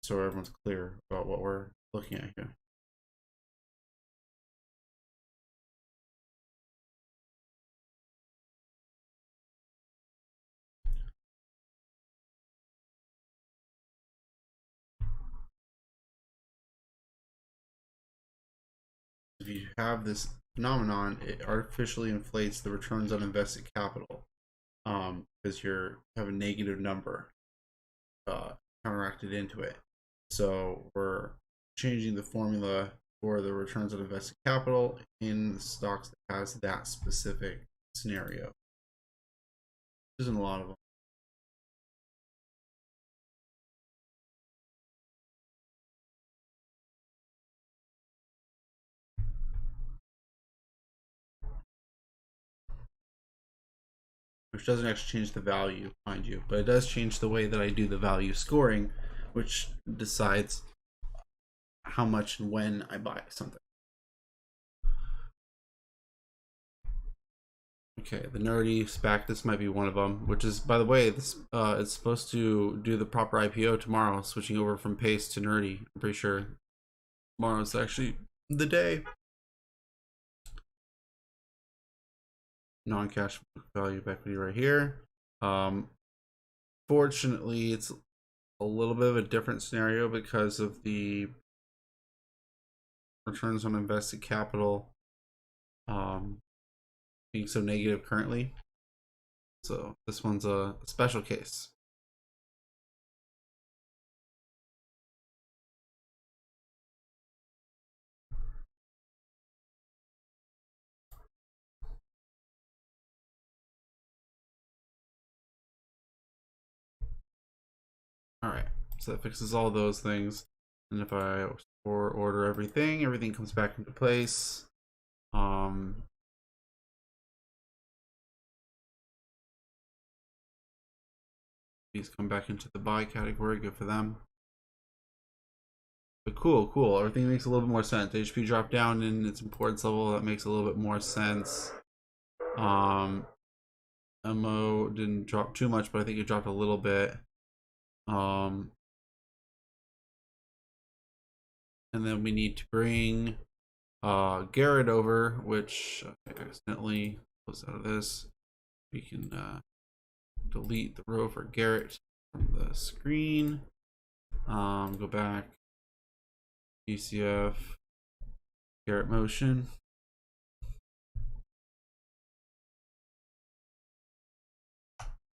So everyone's clear about what we're looking at here. If you have this phenomenon, it artificially inflates the returns on invested capital, because you have a negative number counteracted into it. So we're changing the formula for the returns on invested capital in the stocks that has that specific scenario. There's isn't a lot of them. Which doesn't actually change the value, mind you, but it does change the way that I do the value scoring, which decides how much and when I buy something. Okay, the nerdy SPAC, this might be one of them, which is, by the way, this it's supposed to do the proper IPO tomorrow, switching over from Pace to Nerdy. I'm pretty sure tomorrow's actually the day. Non-cash value of equity right here. Fortunately, it's a little bit of a different scenario because of the returns on invested capital being so negative currently. So this one's a special case. All right, so that fixes all those things. And if I order everything, everything comes back into place. These come back into the buy category. Good for them. But cool. Everything makes a little bit more sense. HP dropped down in its importance level. That makes a little bit more sense. MO didn't drop too much, but I think it dropped a little bit. And then we need to bring Garrett over, which I accidentally closed out of this. We can delete the row for Garrett from the screen. Go back, DCF, Garrett Motion.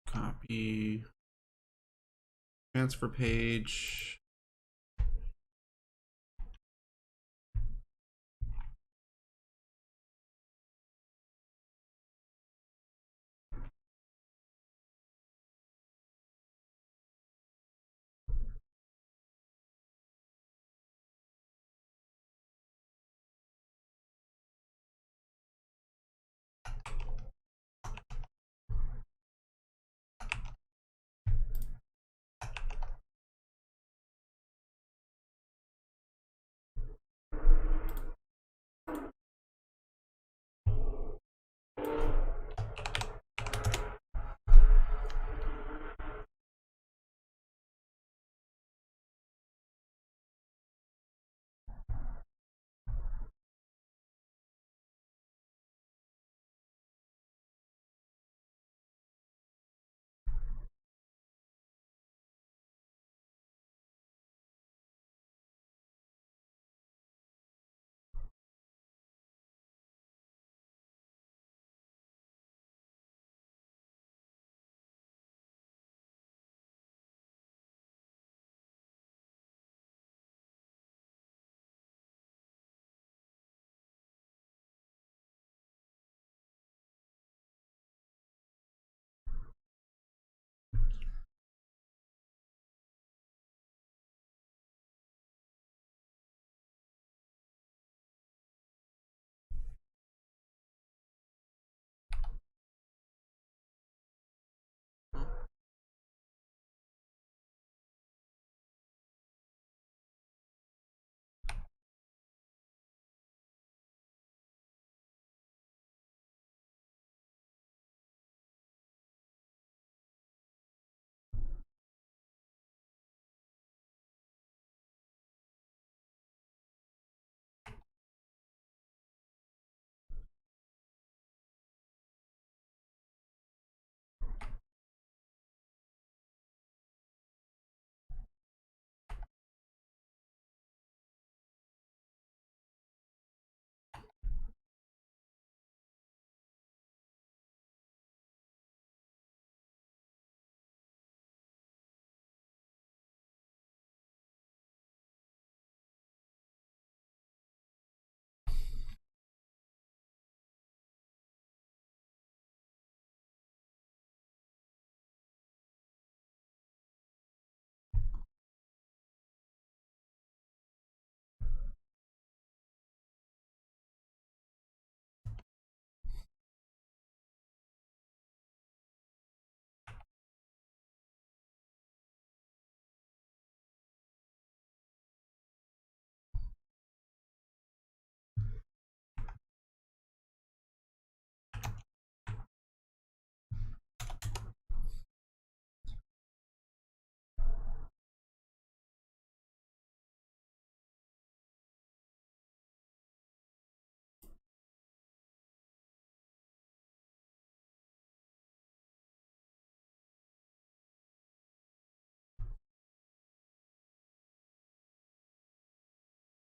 Copy, transfer page.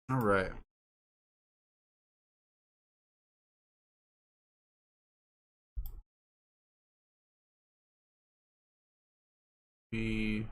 All right. We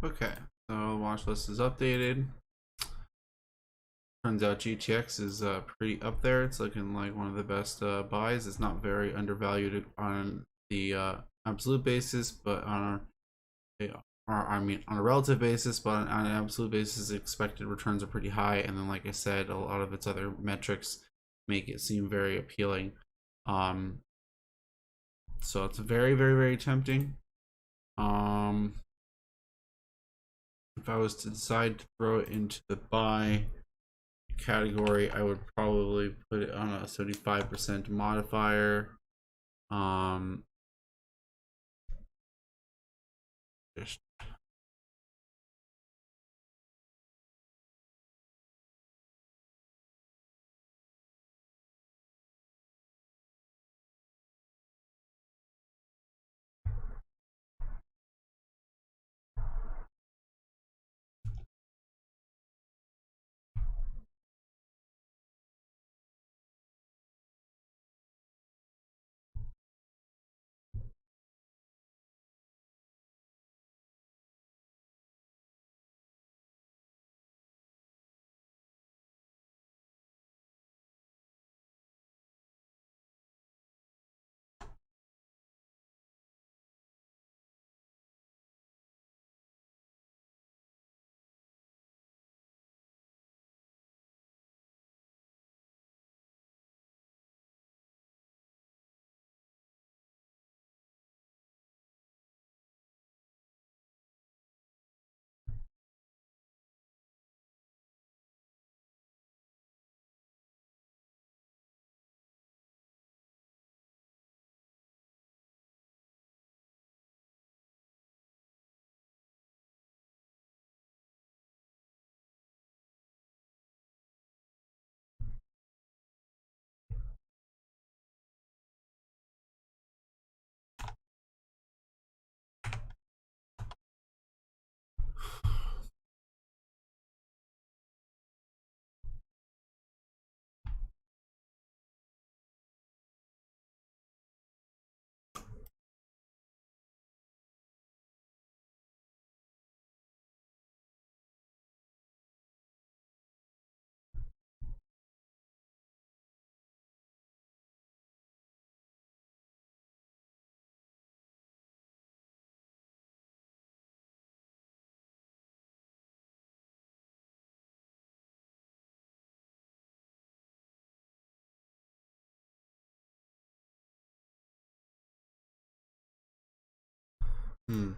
Okay, so the watch list is updated. Turns out GTX is pretty up there. It's looking like one of the best buys. It's not very undervalued on the absolute basis, but on on a relative basis, but on an absolute basis, expected returns are pretty high. And then, like I said, a lot of its other metrics make it seem very appealing. So it's very, very, very tempting. If I was to decide to throw it into the buy category, I would probably put it on a 75% modifier. Just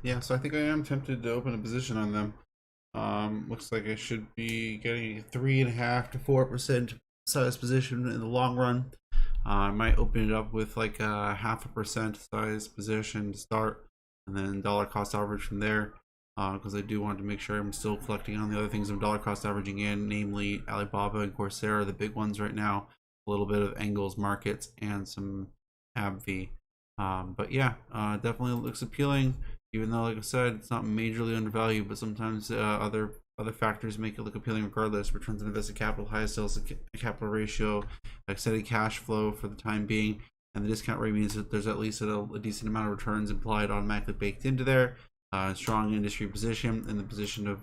yeah, so I think I am tempted to open a position on them. Looks like I should be getting a 3.5 to 4% size position in the long run. I might open it up with like a 0.5% size position to start, and then dollar cost average from there. Because I do want to make sure I'm still collecting on the other things I'm dollar cost averaging in, namely Alibaba and Coursera, the big ones right now. A little bit of Engels Markets and some AbbVie. But yeah, definitely looks appealing. Even though, like I said, it's not majorly undervalued, but sometimes other factors make it look appealing regardless. Returns on invested capital, highest sales to capital ratio, extended cash flow for the time being, and the discount rate means that there's at least a decent amount of returns implied automatically baked into there. Strong industry position in the position of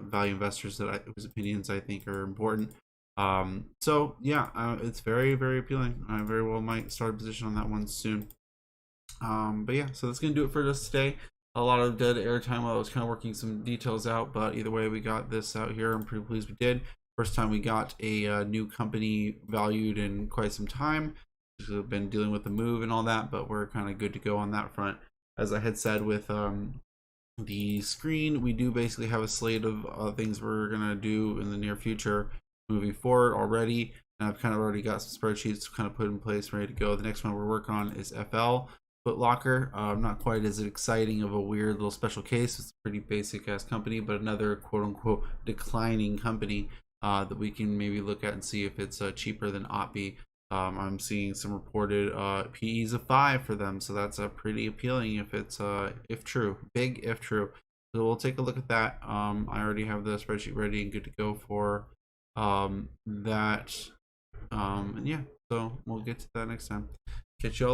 value investors whose opinions I think are important. So yeah, it's very, very appealing. I very well might start a position on that one soon. But yeah, so that's gonna do it for us today. A lot of dead air time while I was kind of working some details out, but either way, we got this out here. I'm pretty pleased we did. First time we got a new company valued in quite some time. We've been dealing with the move and all that, but we're kind of good to go on that front. As I had said with the screen, we do basically have a slate of things we're gonna do in the near future moving forward already, and I've kind of already got some spreadsheets kind of put in place, ready to go. The next one we're working on is FL Foot Locker. Not quite as exciting of a weird little special case. It's a pretty basic ass company, but another quote unquote declining company that we can maybe look at and see if it's cheaper than OPI. I'm seeing some reported PEs of 5 for them, so that's pretty appealing if it's if true, big if true. So we'll take a look at that. I already have the spreadsheet ready and good to go for that. And yeah, so we'll get to that next time. Catch y'all.